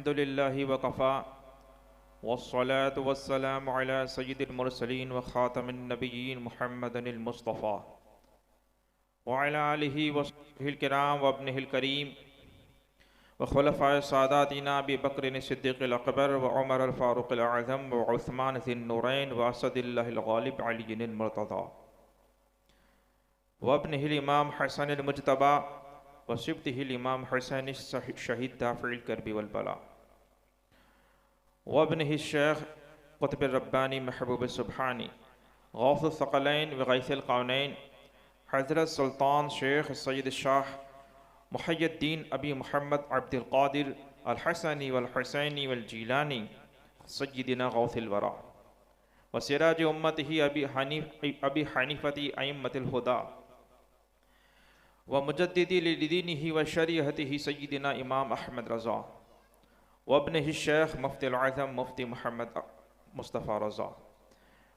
अल्हम्दुलिल्लाहि व कफ़ा वस्सलातु वस्सलामु अला सय्यिदिल मुरसलीन व ख़ातमिन नबिय्यीन मुहम्मदिल मुस्तफ़ा व अला आलिहि व सहबिहिल किराम व इब्निहिल करीम व खुलफ़ाए सादातिना अबी बकर सिद्दीक़िल अकबर व उमर अल फ़ारूक़िल आज़म व उस्मान ज़िन नूरैन व असदिल्लाहिल ग़ालिब अलीय्यिल मुर्तज़ा व इब्निहिल इमाम हसनिल मुज्तबा व सिब्तिहिल इमाम हुसैन शहीद दाफ़िल करबी वल बला व इब्निहि शेख क़ुतब रब्बानी महबूब सुब्हानी गौस सकलैन व गैसल कौनैन हज़रत सुल्तान शेख सैयद शाह मुहय्यद्दीन अबी मोहम्मद अब्दुल क़ादिर अल हसनी वल हुसैनी वल जीलानी सय्यिदिना गौसिल वरा व सिराज उम्मतिही अबी हनीफ़ती अइम्मतिल हुदा व मुजद्दिदी लिदीनिही व शरीअतिही सय्यिदिना इमाम अहमद रज़ा व इब्निहि शेख मुफ्ती आज़म मुफ्ती मोहम्मद मुस्तफ़ा रज़ा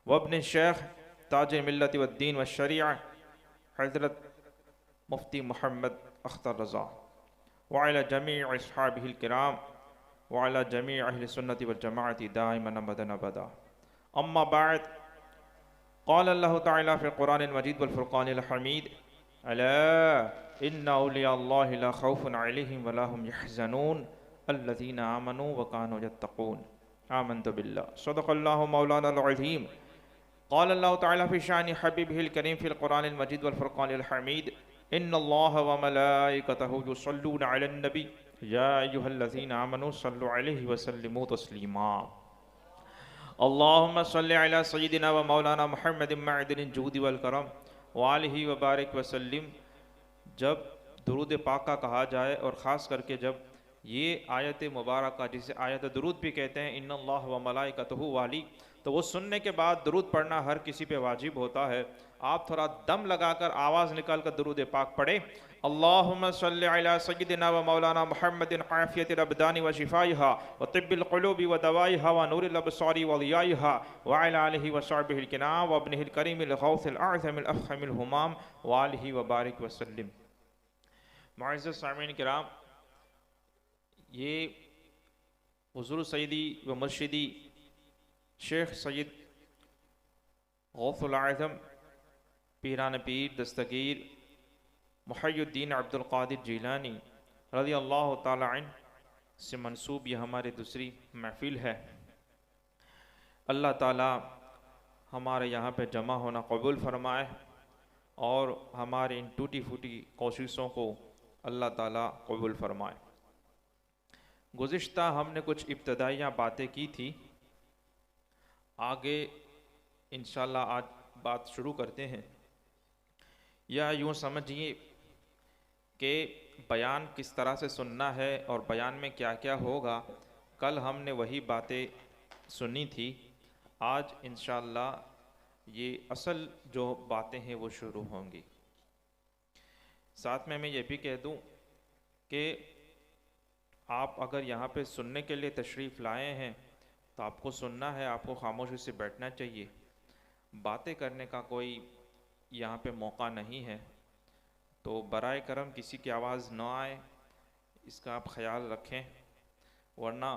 व इब्न शेख ताज मिल्लत व दीन व शरीअ हज़रत मुफ्ती मोहम्मद अख्तर रज़ा व अला जमी अस्हाबिहिल किराम व अला जमी अहल सुन्नति वल जमाअति दाइमन अबदन अबदा अम्मा बाद क़ाल अल्लाहु तआला फ़िल क़ुरानिल मजीद वल फ़ुरक़ानिल हमीद अला इन्ना औलिया अल्लाहि ला खौफ़ुन अलैहिम व ला हुम यहज़नून अल्लज़ीना आमनू व कानू यत्तक़ून आमन्तु बिल्लाह सदक़ल्लाहु मौलानाल अज़ीम क़ाल अल्लाहु तआला फ़ी शानि हबीबिहिल करीम फ़िल क़ुरानिल मजीद वल फ़ुरक़ानिल हमीद इन्नल्लाह व मलाइकतहु युसल्लूना अलन नबी या अय्युहल्लज़ीना आमनू सल्लु अलैहि व सल्लिमू तस्लीमा अल्लाहुम्मा सल्लि अला सय्यिदिना व मौलाना मुहम्मदिन मअदिनिल जूदि वल करम वालिही व बारिक वसल्लिम। जब दुरूद पाक का कहा जाए और ख़ास करके जब ये आयत मुबारक जिसे आयत दुरूद भी कहते हैं इन्नल्लाह व मलाइकतहु वाली, तो वो सुनने के बाद दुरूद पढ़ना हर किसी पे वाजिब होता है। आप थोड़ा दम लगाकर आवाज़ निकाल कर दुरूद पाक पढ़े। अल्लाहुम्मा सल्लि अला सय्यिदिना व मौलाना मुहम्मदिन आफ़ियतिल अबदानी व शिफ़ाइहा व तिब्बिल क़ुलूबि व दवाइहा व नूरिल अबसारि व ज़ियाइहा व अला आलिहि व सहबिहिल किराम व इब्निहिल करीमिल गौसिल आज़मिल अफ़ख़मिल हुमाम व आलिहि व बारिक वसल्लिम। मुअज़्ज़ज़ सामिईन किराम, ये हुज़ूर सय्यदी व मुर्शिदी शेख सैयद गौसुल आज़म पीरान पीर दस्तगीर मुहय्यद्दीन अब्दुल क़ादिर जीलानी रज़ी अल्लाह ताला अन्हु से मंसूब यह हमारी दूसरी महफ़िल है। अल्लाह ताला हमारे यहाँ पे जमा होना कबूल फ़रमाए और हमारी इन टूटी फूटी कोशिशों को अल्लाह ताला कबूल फ़रमाए। गुज़िश्ता हमने कुछ इब्तदाइया बातें की थी, आगे इंशाअल्लाह आज बात शुरू करते हैं। या यूँ समझिए कि बयान किस तरह से सुनना है और बयान में क्या क्या होगा, कल हमने वही बातें सुनी थी। आज इंशाअल्लाह ये असल जो बातें हैं वो शुरू होंगी। साथ में मैं ये भी कह दूं कि आप अगर यहाँ पे सुनने के लिए तशरीफ़ लाए हैं तो आपको सुनना है, आपको खामोशी से बैठना चाहिए। बातें करने का कोई यहाँ पे मौका नहीं है, तो बराए करम किसी की आवाज़ न आए, इसका आप ख्याल रखें, वरना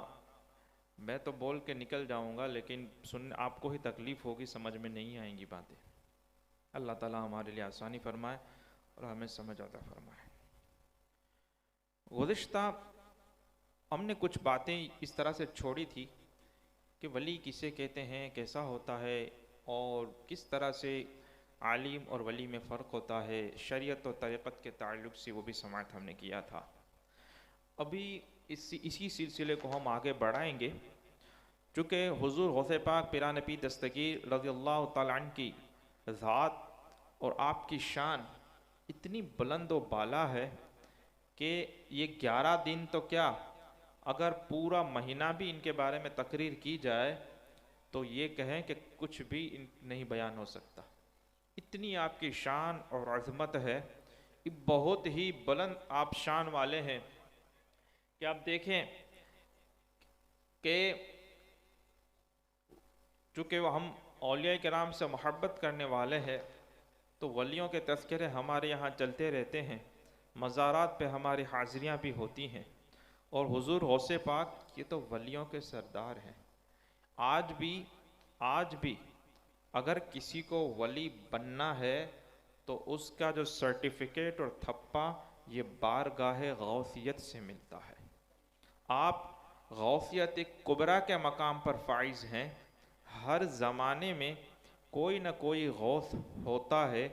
मैं तो बोल के निकल जाऊँगा लेकिन सुन आपको ही तकलीफ़ होगी, समझ में नहीं आएंगी बातें। अल्लाह ताला हमारे लिए आसानी फ़रमाए और हमें समझ आता फ़रमाए। गुज़िश्ता हमने कुछ बातें इस तरह से छोड़ी थी कि वली किसे कहते हैं, कैसा होता है और किस तरह से आलिम और वली में फ़र्क होता है, शरीयत और तरीक़त के ताल्लुक़ से वो भी समाअत हमने किया था। अभी इसी सिलसिले को हम आगे बढ़ाएंगे, चूँकि हुज़ूर गौसे पाक पीरान पीर दस्तगीर रज़ियल्लाहु ताला अन्हु की ज़ात और आपकी शान इतनी बुलंद व बाला है कि ये 11 दिन तो क्या, अगर पूरा महीना भी इनके बारे में तकरीर की जाए तो ये कहें कि कुछ भी नहीं बयान हो सकता। इतनी आपकी शान और अज़मत है, बहुत ही बुलंद आप शान वाले हैं कि आप देखें कि चूँकि हम औलिया किराम से मोहब्बत करने वाले हैं तो वलियों के तज़किरे हमारे यहाँ चलते रहते हैं, मज़ारात पे हमारी हाज़िरियाँ भी होती हैं और हुज़ूर गौसे पाक ये तो वलियों के सरदार हैं। आज भी अगर किसी को वली बनना है तो उसका जो सर्टिफिकेट और थप्पा ये बारगाह गौसियत से मिलता है। आप गौसियत कुबरा के मकाम पर फाइज हैं। हर ज़माने में कोई ना कोई गौस होता है।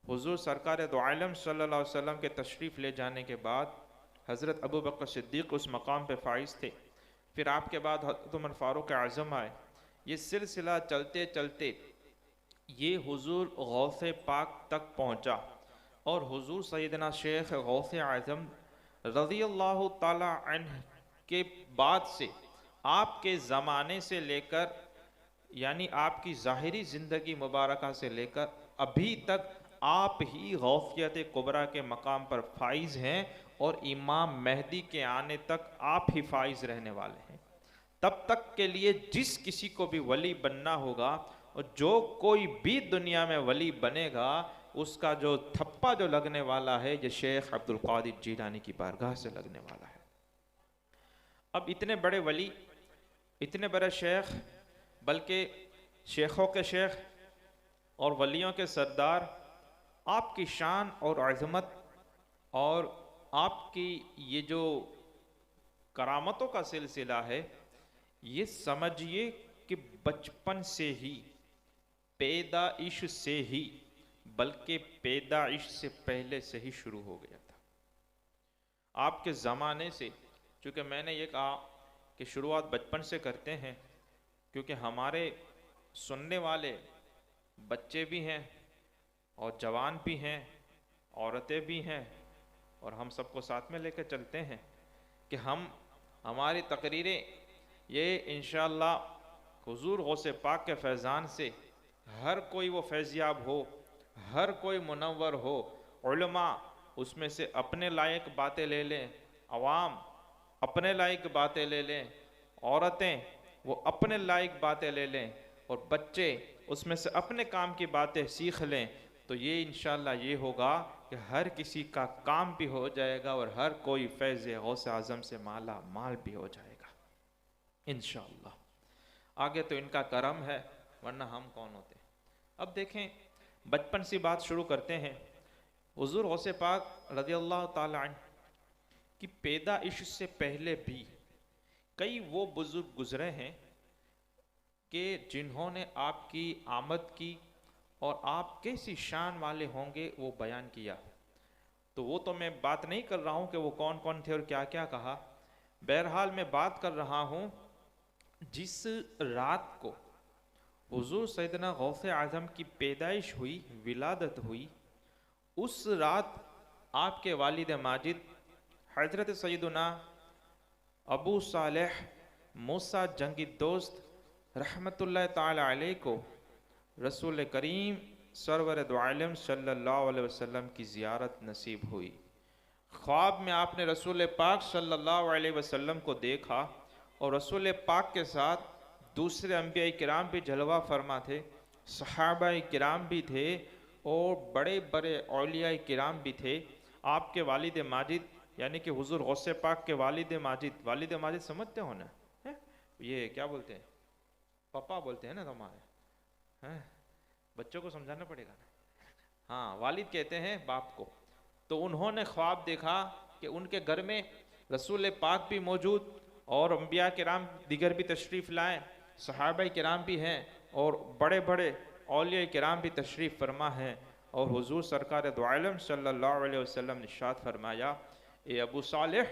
हुजूर सरकार दो आलम सल्लल्लाहु अलैहि वसल्लम के तशरीफ़ ले जाने के बाद हज़रत अबू बकर सिद्दीक़ उस मकाम पे फाइज थे। फिर आपके बाद हज़रत उमर फ़ारूक आज़म आए। ये सिलसिला चलते चलते ये हुजूर गौस पाक तक पहुँचा और हुजूर सैयदना शेख गौस आज़म रज़ी अल्लाह ताला अन्हु के बाद से आपके ज़माने से लेकर यानी आपकी ज़ाहिरी ज़िंदगी मुबारका से लेकर अभी तक आप ही गौसियत कुबरा के मकाम पर फाइज हैं और इमाम मेहदी के आने तक आप ही फाइज रहने वाले हैं। तब तक के लिए जिस किसी को भी वली बनना होगा और जो कोई भी दुनिया में वली बनेगा उसका जो थप्पा जो लगने वाला है ये शेख अब्दुल कादिर जीलानी की बारगाह से लगने वाला है। अब इतने बड़े वली, इतने बड़े शेख, बल्कि शेखों के शेख और वलियों के सरदार, आपकी शान और अज़मत और आपकी ये जो करामतों का सिलसिला है ये समझिए कि बचपन से ही, पैदाइश से ही, बल्कि पैदाइश से पहले से ही शुरू हो गया था। आपके ज़माने से, चूँकि मैंने ये कहा कि शुरुआत बचपन से करते हैं क्योंकि हमारे सुनने वाले बच्चे भी हैं और जवान भी हैं, औरतें भी हैं और हम सबको साथ में लेकर चलते हैं कि हमारी तकरीरें ये इंशाअल्लाह हुजूर गौसे पाक के फैज़ान से हर कोई वो फैज़याब हो, हर कोई मुनव्वर हो। उलमा उसमें से अपने लायक बातें ले लें, अवाम अपने लायक बातें ले लें, औरतें वो अपने लायक बातें ले लें और बच्चे उसमें से अपने काम की बातें सीख लें। तो ये इंशाअल्लाह ये होगा कि हर किसी का काम भी हो जाएगा और हर कोई फैज़ गौसे आज़म से माला माल भी हो जाएगा इंशाअल्लाह। आगे तो इनका करम है, वरना हम कौन होते। अब देखें, बचपन से बात शुरू करते हैं। हुजूर गौसे पाक रज़ियल्लाहु ताला अन्हु की पैदाइश से पहले भी कई वो बुजुर्ग गुजरे हैं कि जिन्होंने आपकी आमद की और आप कैसी शान वाले होंगे वो बयान किया। तो वो तो मैं बात नहीं कर रहा हूँ कि वो कौन कौन थे और क्या क्या कहा। बहरहाल मैं बात कर रहा हूँ जिस रात को हुजूर सैयदना गौसे आज़म की पैदाइश हुई, विलादत हुई, उस रात आपके वालिद माजिद हज़रत सैयदना अबू सालेह मूसा जंगी दोस्त रहमतुल्लाह ताला अलैह को रसूल करीम सरवर दो आलम सल्लल्लाहु अलैहि वसल्लम की ज़ियारत नसीब हुई। ख्वाब में आपने रसूल पाक सल्लल्लाहु अलैहि वसल्लम को देखा और रसूल पाक के साथ दूसरे अंबिया किराम भी जलवा फरमा थे, सहाबा किराम भी थे और बड़े बड़े औलिया किराम भी थे। आपके वालिद माजिद यानी कि हुजूर गौसे पाक के वालिद माजिद समझते हो ना, है? ये क्या बोलते हैं, पापा बोलते हैं ना तुम्हारे, हैं? बच्चों को समझाना पड़ेगा ना। हाँ, वालिद कहते हैं बाप को। तो उन्होंने ख्वाब देखा कि उनके घर में रसूल पाक भी मौजूद और अंबिया किराम दिगर भी तशरीफ़ लाएँ, सहाबा किराम भी हैं और बड़े बड़े औलिया किराम भी तशरीफ़ फरमा हैं। और हुजूर सरकार दो आलम सल्लल्लाहु अलैहि वसल्लम ने इरशाद फरमाया, ए अबू सालेह,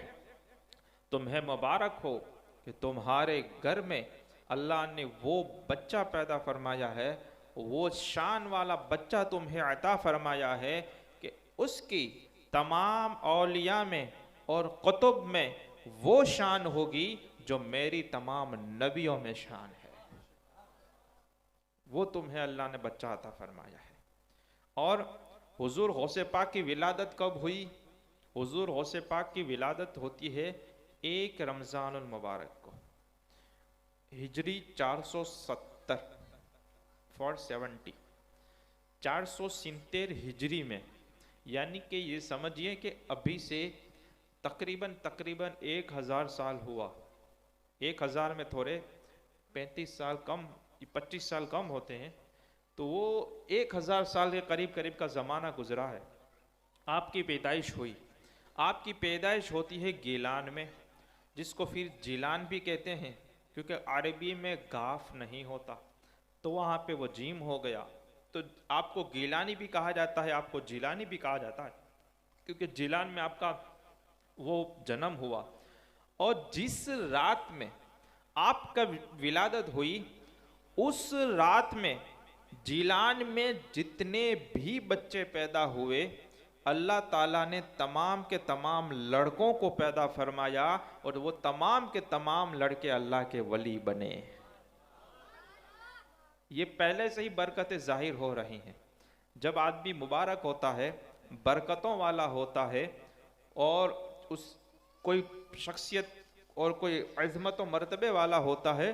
तुम्हें मुबारक हो कि तुम्हारे घर में अल्लाह ने वो बच्चा पैदा फरमाया है, वो शान वाला बच्चा तुम्हें अता फरमाया है कि उसकी तमाम औलिया में और कुतुब में वो शान होगी जो मेरी तमाम नबियों में शान है। वो तुम्हें अल्लाह ने बच्चा अता फरमाया है। और हुजूर गौसे पाक की विलादत कब हुई? हुजूर गौसे पाक की विलादत होती है 1 रमज़ानुल मुबारक को, हिजरी 470 470 470 हिजरी में। यानी कि ये समझिए कि अभी से तकरीबन 1000 साल हुआ 1000 में थोड़े 35 साल कम, 25 साल कम होते हैं, तो वो 1000 साल के करीब करीब का ज़माना गुजरा है। आपकी पैदाइश हुई, आपकी पैदाइश होती है गिलान में, जिसको फिर जिलान भी कहते हैं, क्योंकि अरबी में गाफ नहीं होता तो वहाँ पे वो जीम हो गया। तो आपको गिलानी भी कहा जाता है, आपको जिलानी भी कहा जाता है, क्योंकि जिलान में आपका वो जन्म हुआ। और जिस रात में आपका विलादत हुई, उस रात में जिलान में जितने भी बच्चे पैदा हुए, अल्लाह ताला ने तमाम के तमाम लड़कों को पैदा फरमाया, और वो तमाम के तमाम लड़के अल्लाह के वली बने। ये पहले से ही बरकतें जाहिर हो रही हैं। जब आदमी मुबारक होता है, बरकतों वाला होता है, और उस कोई शख्सियत और कोई अज़मत व मर्तबे वाला होता है,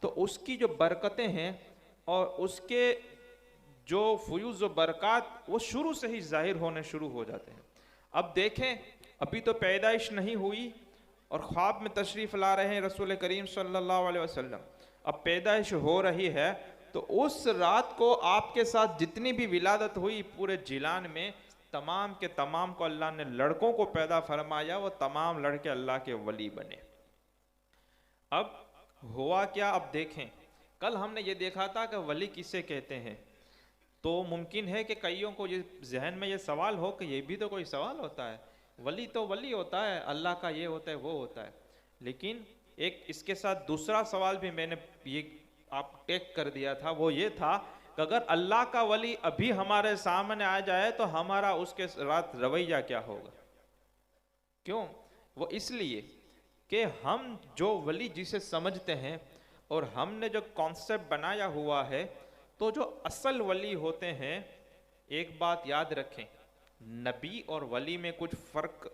तो उसकी जो बरकतें हैं और उसके जो फयूज़ व बरक़ात वो शुरू से ही जाहिर होने शुरू हो जाते हैं। अब देखें, अभी तो पैदाइश नहीं हुई और ख्वाब में तशरीफ़ ला रहे हैं रसूल करीम सल्लल्लाहु अलैहि वसल्लम, अब पैदाइश हो रही है, तो उस रात को आपके साथ जितनी भी विलादत हुई पूरे जिलान में, तमाम के तमाम को अल्लाह ने लड़कों को पैदा फरमाया, वो तमाम लड़के अल्लाह के वली बने। अब हुआ क्या, अब देखें, कल हमने ये देखा था कि वली किसे कहते हैं, तो मुमकिन है कि कईयों को ये जहन में ये सवाल हो कि ये भी तो कोई सवाल होता है, वली तो वली होता है, अल्लाह का ये होता है वो होता है। लेकिन एक इसके साथ दूसरा सवाल भी मैंने ये आप टेक कर दिया था, वो ये था कि अगर अल्लाह का वली अभी हमारे सामने आ जाए तो हमारा उसके साथ रवैया क्या होगा। क्यों? वो इसलिए कि हम जो वली जिसे समझते हैं और हमने जो कॉन्सेप्ट बनाया हुआ है, तो जो असल वली होते हैं, एक बात याद रखें, नबी और वली में कुछ फ़र्क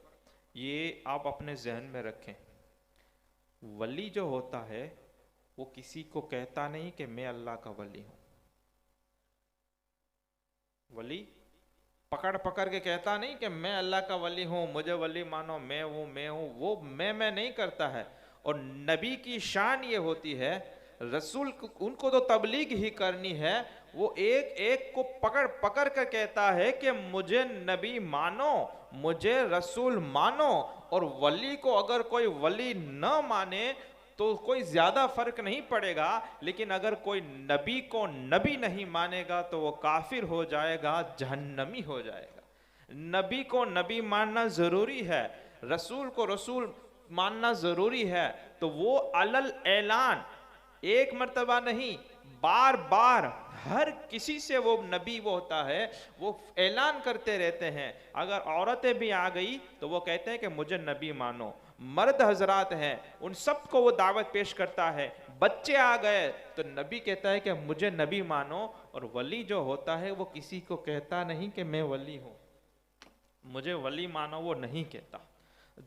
ये आप अपने जहन में रखें। वली जो होता है वो किसी को कहता नहीं कि मैं अल्लाह का वली हूं। वली पकड़ पकड़ के कहता नहीं कि मैं अल्लाह का वली हूं, मुझे वली मानो, मैं हूं, वो मैं नहीं करता है। और नबी की शान ये होती है, रसूल उनको तो तबलीग ही करनी है, वो एक एक को पकड़ पकड़ कर कहता है कि मुझे नबी मानो, मुझे रसूल मानो। और वली को अगर कोई वली न माने तो कोई ज्यादा फर्क नहीं पड़ेगा, लेकिन अगर कोई नबी को नबी नहीं मानेगा तो वो काफिर हो जाएगा, जहन्नमी हो जाएगा। नबी को नबी मानना जरूरी है, रसूल को रसूल मानना जरूरी है। तो वो अलल ऐलान एक मर्तबा नहीं, बार बार हर किसी से वो नबी वो होता है, वो ऐलान करते रहते हैं। अगर औरतें भी आ गई तो वो कहते हैं कि मुझे नबी मानो, मर्द हजरात हैं उन सबको वो दावत पेश करता है। बच्चे आ गए तो नबी कहता है कि मुझे नबी मानो। और वली जो होता है वो किसी को कहता नहीं कि मैं वली हूँ, मुझे वली मानो, वो नहीं कहता।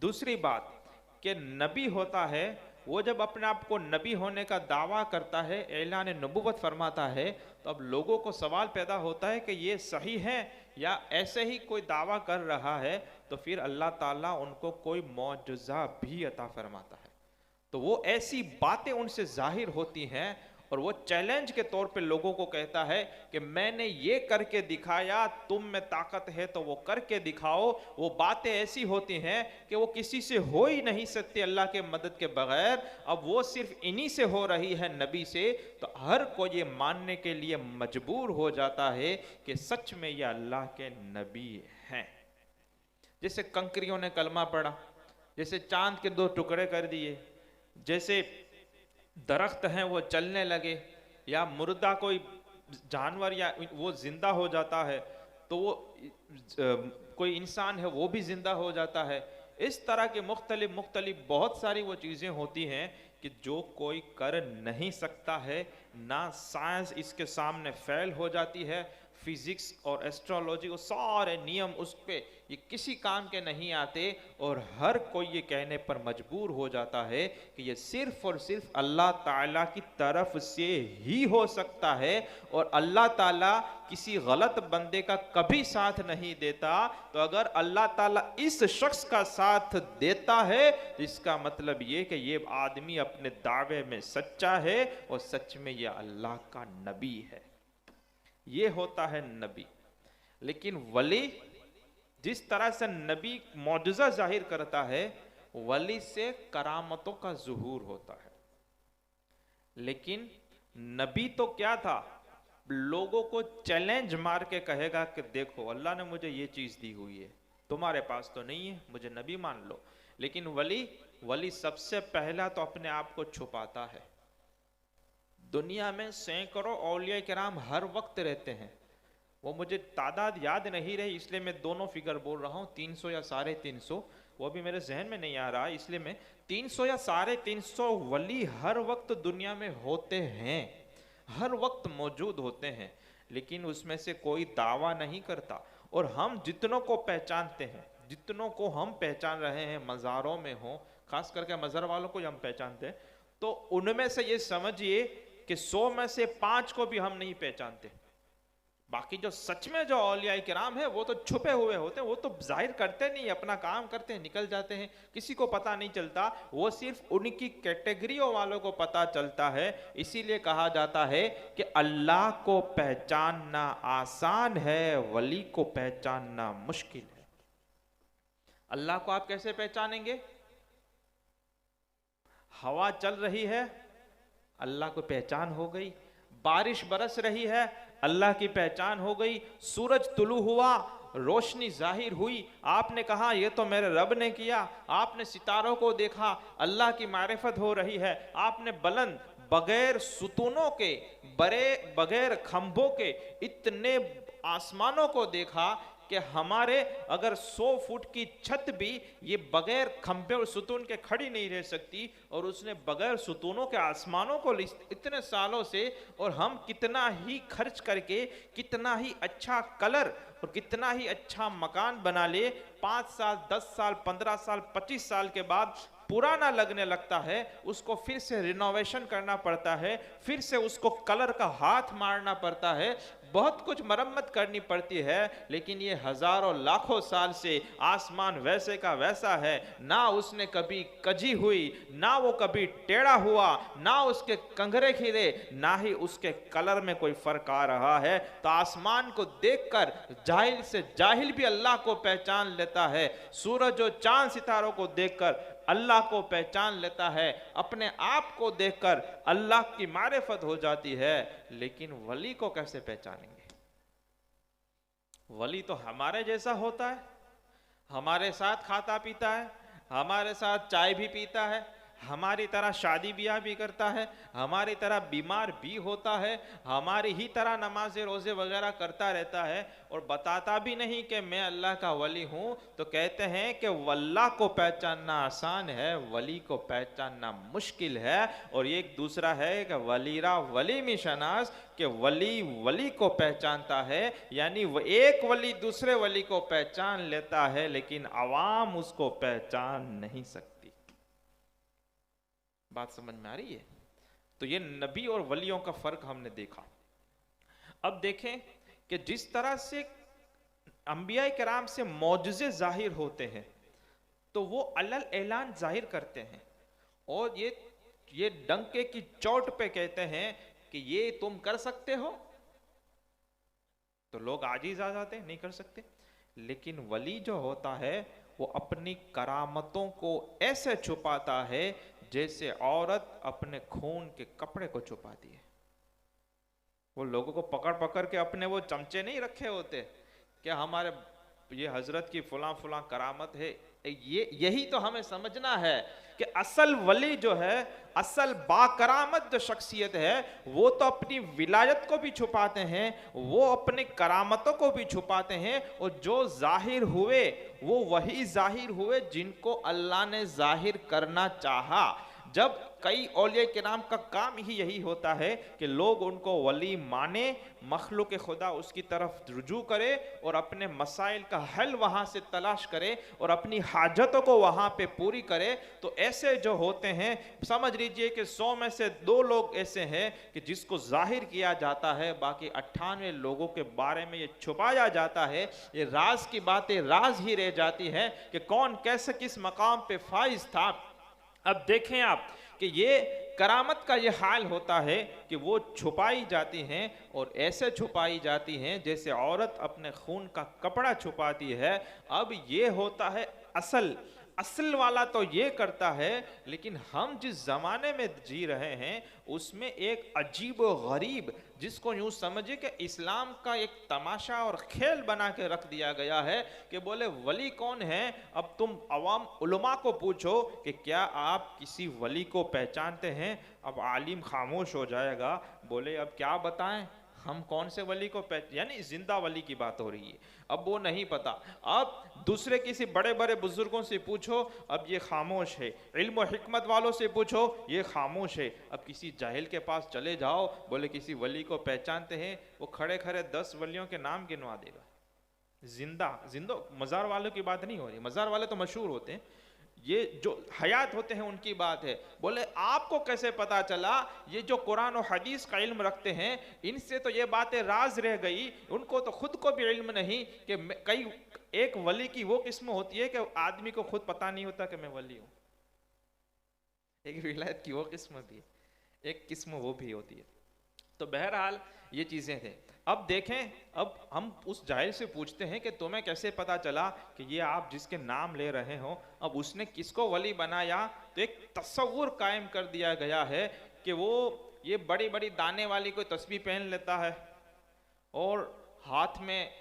दूसरी बात कि नबी होता है, वो जब अपने आप को नबी होने का दावा करता है, ऐलान नबुवत फरमाता है, तो अब लोगों को सवाल पैदा होता है कि ये सही है या ऐसे ही कोई दावा कर रहा है। तो फिर अल्लाह ताला उनको कोई मौजज़ा भी अता फरमाता है, तो वो ऐसी बातें उनसे जाहिर होती हैं और वो चैलेंज के तौर पे लोगों को कहता है कि मैंने ये करके दिखाया, तुम में ताकत है तो वो करके दिखाओ। वो बातें ऐसी होती हैं कि वो किसी से हो ही नहीं सकती अल्लाह के मदद के बगैर। अब वो सिर्फ इन्हीं से हो रही है, नबी से, तो हर कोई ये मानने के लिए मजबूर हो जाता है कि सच में ये अल्लाह के नबी हैं। जैसे कंकरियों ने कलमा पढ़ा, जैसे चांद के 2 टुकड़े कर दिए, जैसे दरख्त हैं वो चलने लगे, या मुर्दा कोई जानवर या वो जिंदा हो जाता है, तो वो कोई इंसान है वो भी जिंदा हो जाता है। इस तरह के मुख्तलिफ बहुत सारी वो चीज़ें होती हैं कि जो कोई कर नहीं सकता है, ना साइंस इसके सामने फेल हो जाती है। फिजिक्स और एस्ट्रोलॉजी, वो सारे नियम उस पे ये किसी काम के नहीं आते, और हर कोई ये कहने पर मजबूर हो जाता है कि ये सिर्फ और सिर्फ अल्लाह ताला की तरफ से ही हो सकता है, और अल्लाह ताला किसी गलत बंदे का कभी साथ नहीं देता। तो अगर अल्लाह ताला इस शख्स का साथ देता है तो इसका मतलब ये कि ये आदमी अपने दावे में सच्चा है और सच में ये अल्लाह का नबी है। ये होता है नबी। लेकिन वली जिस तरह से नबी मौजज़ा जाहिर करता है, वली से करामतों का ज़ुहूर होता है। लेकिन नबी तो क्या था, लोगों को चैलेंज मार के कहेगा कि देखो अल्लाह ने मुझे ये चीज़ दी हुई है, तुम्हारे पास तो नहीं है, मुझे नबी मान लो। लेकिन वली सबसे पहला तो अपने आप को छुपाता है। दुनिया में सैकड़ों औलिया किराम हर वक्त रहते हैं, वो मुझे तादाद याद नहीं रही इसलिए मैं दोनों फिगर बोल रहा हूँ, 300 या 350, वो भी मेरे जहन में नहीं आ रहा, इसलिए मैं 300 या 350 वली हर वक्त दुनिया में होते हैं, हर वक्त मौजूद होते हैं। लेकिन उसमें से कोई दावा नहीं करता। और हम जितनों को पहचानते हैं, जितनों को हम पहचान रहे हैं, मज़ारों में हो, खास करके मज़ार वालों को हम पहचानते हैं, तो उनमें से ये समझिए कि 100 में से 5 को भी हम नहीं पहचानते। बाकी जो सच में जो औलिया किराम है वो तो छुपे हुए होते हैं, वो तो जाहिर करते नहीं, अपना काम करते हैं, निकल जाते हैं, किसी को पता नहीं चलता। वो सिर्फ उनकी कैटेगरियों वालों को पता चलता है। इसीलिए कहा जाता है कि अल्लाह को पहचानना आसान है, वली को पहचानना मुश्किल है। अल्लाह को आप कैसे पहचानेंगे? हवा चल रही है, अल्लाह को पहचान हो गई। बारिश बरस रही है, अल्लाह की पहचान हो गई। सूरज तुलू हुआ, रोशनी जाहिर हुई, आपने कहा ये तो मेरे रब ने किया। आपने सितारों को देखा, अल्लाह की मारिफत हो रही है। आपने बुलंद बगैर सुतूनों के, बगैर खंभों के इतने आसमानों को देखा कि हमारे अगर 100 फुट की छत भी ये बगैर खंभे और सुतून के खड़ी नहीं रह सकती, और उसने बगैर सुतूनों के आसमानों को इतने सालों से, और हम कितना ही खर्च करके कितना ही अच्छा कलर और कितना ही अच्छा मकान बना ले, 5 साल 10 साल 15 साल 25 साल के बाद पुराना लगने लगता है, उसको फिर से रिनोवेशन करना पड़ता है, फिर से उसको कलर का हाथ मारना पड़ता है, बहुत कुछ मरम्मत करनी पड़ती है। लेकिन ये हजारों लाखों साल से आसमान वैसे का वैसा है, ना उसने कभी कजी हुई, ना वो कभी टेढ़ा हुआ, ना उसके कंघरे खिले, ना ही उसके कलर में कोई फर्क आ रहा है। तो आसमान को देखकर जाहिल से जाहिल भी अल्लाह को पहचान लेता है, सूरज और चांद सितारों को देखकर अल्लाह को पहचान लेता है, अपने आप को देखकर अल्लाह की मारिफत हो जाती है। लेकिन वली को कैसे पहचानेंगे? वली तो हमारे जैसा होता है, हमारे साथ खाता पीता है, हमारे साथ चाय भी पीता है, हमारी तरह शादी ब्याह भी करता है, हमारी तरह बीमार भी होता है, हमारी ही तरह नमाज रोजे वगैरह करता रहता है, और बताता भी नहीं कि मैं अल्लाह का वली हूं। तो कहते हैं कि वल्लाह को पहचानना आसान है, वली को पहचानना मुश्किल है। और एक दूसरा है कि वलीरा वली में शनास, कि वली वली को पहचानता है, यानी वो एक वली दूसरे वली को पहचान लेता है, लेकिन आवाम उसको पहचान नहीं सकती। बात समझ में आ रही है? तो ये नबी और वलियों का फर्क हमने देखा। अब देखें कि जिस तरह से अंबिया किराम से मौजज़े जाहिर होते हैं, तो वो अलल ऐलान जाहिर करते हैं, और ये डंके की चोट पे कहते हैं कि ये तुम कर सकते हो, तो लोग आजीज आ जाते हैं, नहीं कर सकते। लेकिन वली जो होता है वो अपनी करामतों को ऐसे छुपाता है जैसे औरत अपने खून के कपड़े को छुपाती है। वो लोगों को पकड़ पकड़ के अपने वो चमचे नहीं रखे होते कि हमारे ये हजरत की फुला फुला करामत है। यही तो हमें समझना है कि असल वली जो है, असल बाकरामत जो शख्सियत है, वो तो अपनी विलायत को भी छुपाते हैं, वो अपनी करामतों को भी छुपाते हैं, और जो जाहिर हुए वो वही जाहिर हुए जिनको अल्लाह ने जाहिर करना चाहा, जब कई औलिया किराम का काम ही यही होता है कि लोग उनको वली माने, मखलूक खुदा उसकी तरफ रुजू करे और अपने मसाइल का हल वहाँ से तलाश करे और अपनी हाजतों को वहाँ पे पूरी करे। तो ऐसे जो होते हैं, समझ लीजिए कि 100 में से 2 लोग ऐसे हैं कि जिसको जाहिर किया जाता है, बाकी 98 लोगों के बारे में ये छुपाया जाता है। ये राज की बातें राज ही रह जाती हैं कि कौन कैसे किस मकाम पे फाइज था। अब देखें आप कि ये करामत का ये हाल होता है कि वो छुपाई जाती हैं और ऐसे छुपाई जाती हैं जैसे औरत अपने खून का कपड़ा छुपाती है। अब ये होता है असल वाला तो ये करता है, लेकिन हम जिस ज़माने में जी रहे हैं उसमें एक अजीब व गरीब, जिसको यूँ समझिए कि इस्लाम का एक तमाशा और खेल बना के रख दिया गया है कि बोले वली कौन है। अब तुम अवाम उलमा को पूछो कि क्या आप किसी वली को पहचानते हैं, अब आलिम खामोश हो जाएगा, बोले अब क्या बताएं हम कौन से वली को यानी जिंदा वली की बात हो रही है, अब वो नहीं पता। अब दूसरे किसी बड़े बड़े बुजुर्गों से पूछो, अब ये खामोश है। इल्म और हिकमत वालों से पूछो, ये खामोश है। अब किसी जाहिल के पास चले जाओ, बोले किसी वली को पहचानते हैं, वो खड़े खड़े 10 वलियों के नाम गिनवा देगा। जिंदो मज़ार वालों की बात नहीं हो रही, मज़ार वाले तो मशहूर होते हैं, ये जो हयात होते हैं उनकी बात है। बोले आपको कैसे पता चला, ये जो कुरान और हदीस का इल्म रखते हैं इनसे तो ये बातें राज रह गई, उनको तो खुद को भी इल्म नहीं कि कई एक वली की वो किस्म होती है कि आदमी को खुद पता नहीं होता कि मैं वली हूं। एक विलायत की वो किस्म भी, एक किस्म वो भी होती है। तो बहरहाल ये चीजें थे। अब देखें, अब हम उस जाहिल से पूछते हैं कि तुम्हें कैसे पता चला कि ये आप जिसके नाम ले रहे हो अब उसने किसको वली बनाया। तो एक तस्वुर कायम कर दिया गया है कि वो ये बड़ी बड़ी दाने वाली कोई तस्बीह पहन लेता है और हाथ में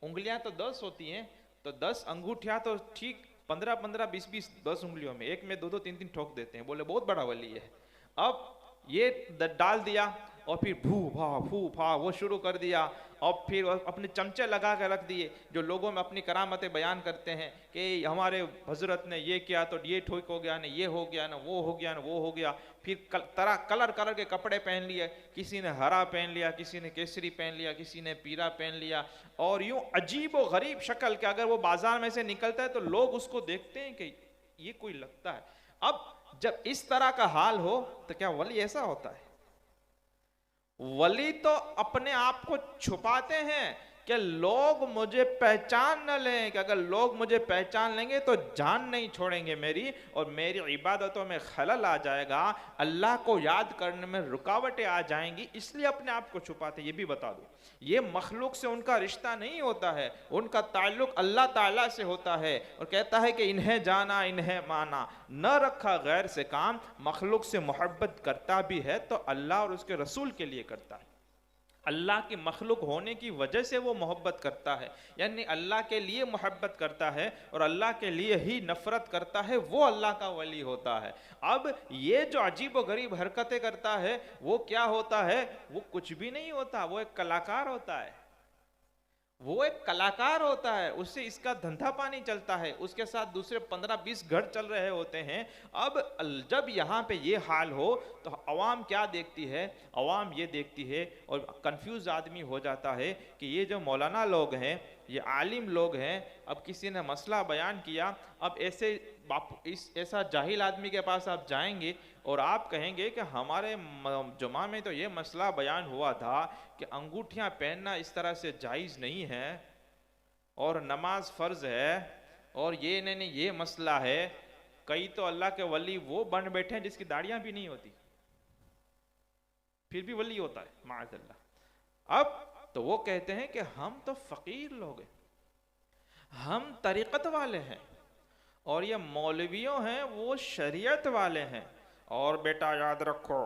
उंगलियां तो 10 होती हैं, तो 10 अंगूठियां तो ठीक 15-15, 20-20, 10 उंगलियों में, एक में 2-2, 3-3 ठोक देते हैं, बोले बहुत बड़ा वली है। अब ये डाल दिया और फिर फू फा वो शुरू कर दिया और फिर अपने चमचे लगा कर रख दिए, जो लोगों में अपनी करामतें बयान करते हैं कि हमारे हजरत ने ये किया तो ये ठीक हो गया, ना ये हो गया, ना वो हो गया, ना वो हो गया। फिर कलर के कपड़े पहन लिए, किसी ने हरा पहन लिया, किसी ने केसरी पहन लिया, किसी ने पीला पहन लिया, और यूं अजीब व गरीब शक्ल के अगर वो बाजार में से निकलता है तो लोग उसको देखते हैं कि ये कोई लगता है। अब जब इस तरह का हाल हो तो क्या वली ऐसा होता है? वली तो अपने आप को छुपाते हैं कि लोग मुझे पहचान न लें, कि अगर लोग मुझे पहचान लेंगे तो जान नहीं छोड़ेंगे मेरी, और मेरी इबादतों में खलल आ जाएगा, अल्लाह को याद करने में रुकावटें आ जाएंगी, इसलिए अपने आप को छुपाते। ये भी बता दो, ये मखलूक से उनका रिश्ता नहीं होता है, उनका ताल्लुक अल्लाह ताला से होता है। और कहता है कि इन्हें जाना इन्हें माना, न रखा गैर से काम। मखलूक से मोहब्बत करता भी है तो अल्लाह और उसके रसूल के लिए करता है, अल्लाह की मखलूक होने की वजह से वो मोहब्बत करता है, यानी अल्लाह के लिए मोहब्बत करता है और अल्लाह के लिए ही नफरत करता है, वो अल्लाह का वली होता है। अब ये जो अजीब व गरीब हरकतें करता है वो क्या होता है? वो कुछ भी नहीं होता, वो एक कलाकार होता है, वो एक कलाकार होता है, उससे इसका धंधा पानी चलता है, उसके साथ दूसरे 15-20 घर चल रहे होते हैं। अब जब यहाँ पे ये हाल हो तो अवाम क्या देखती है? अवाम ये देखती है और कंफ्यूज आदमी हो जाता है कि ये जो मौलाना लोग हैं, ये आलिम लोग हैं, अब किसी ने मसला बयान किया, अब ऐसा जाहिल आदमी के पास आप जाएंगे और आप कहेंगे कि हमारे जुमा में तो ये मसला बयान हुआ था कि अंगूठियां पहनना इस तरह से जायज़ नहीं है और नमाज फ़र्ज है, और ये नहीं ये मसला है। कई तो अल्लाह के वली वो बन बैठे हैं जिसकी दाढ़ियां भी नहीं होती, फिर भी वली होता है, माअज़ल्लाह। अब तो वो कहते हैं कि हम तो फ़कीर लोग हैं, हम तरीक़त वाले हैं, और ये मौलवियों हैं वो शरीयत वाले हैं। और बेटा याद रखो,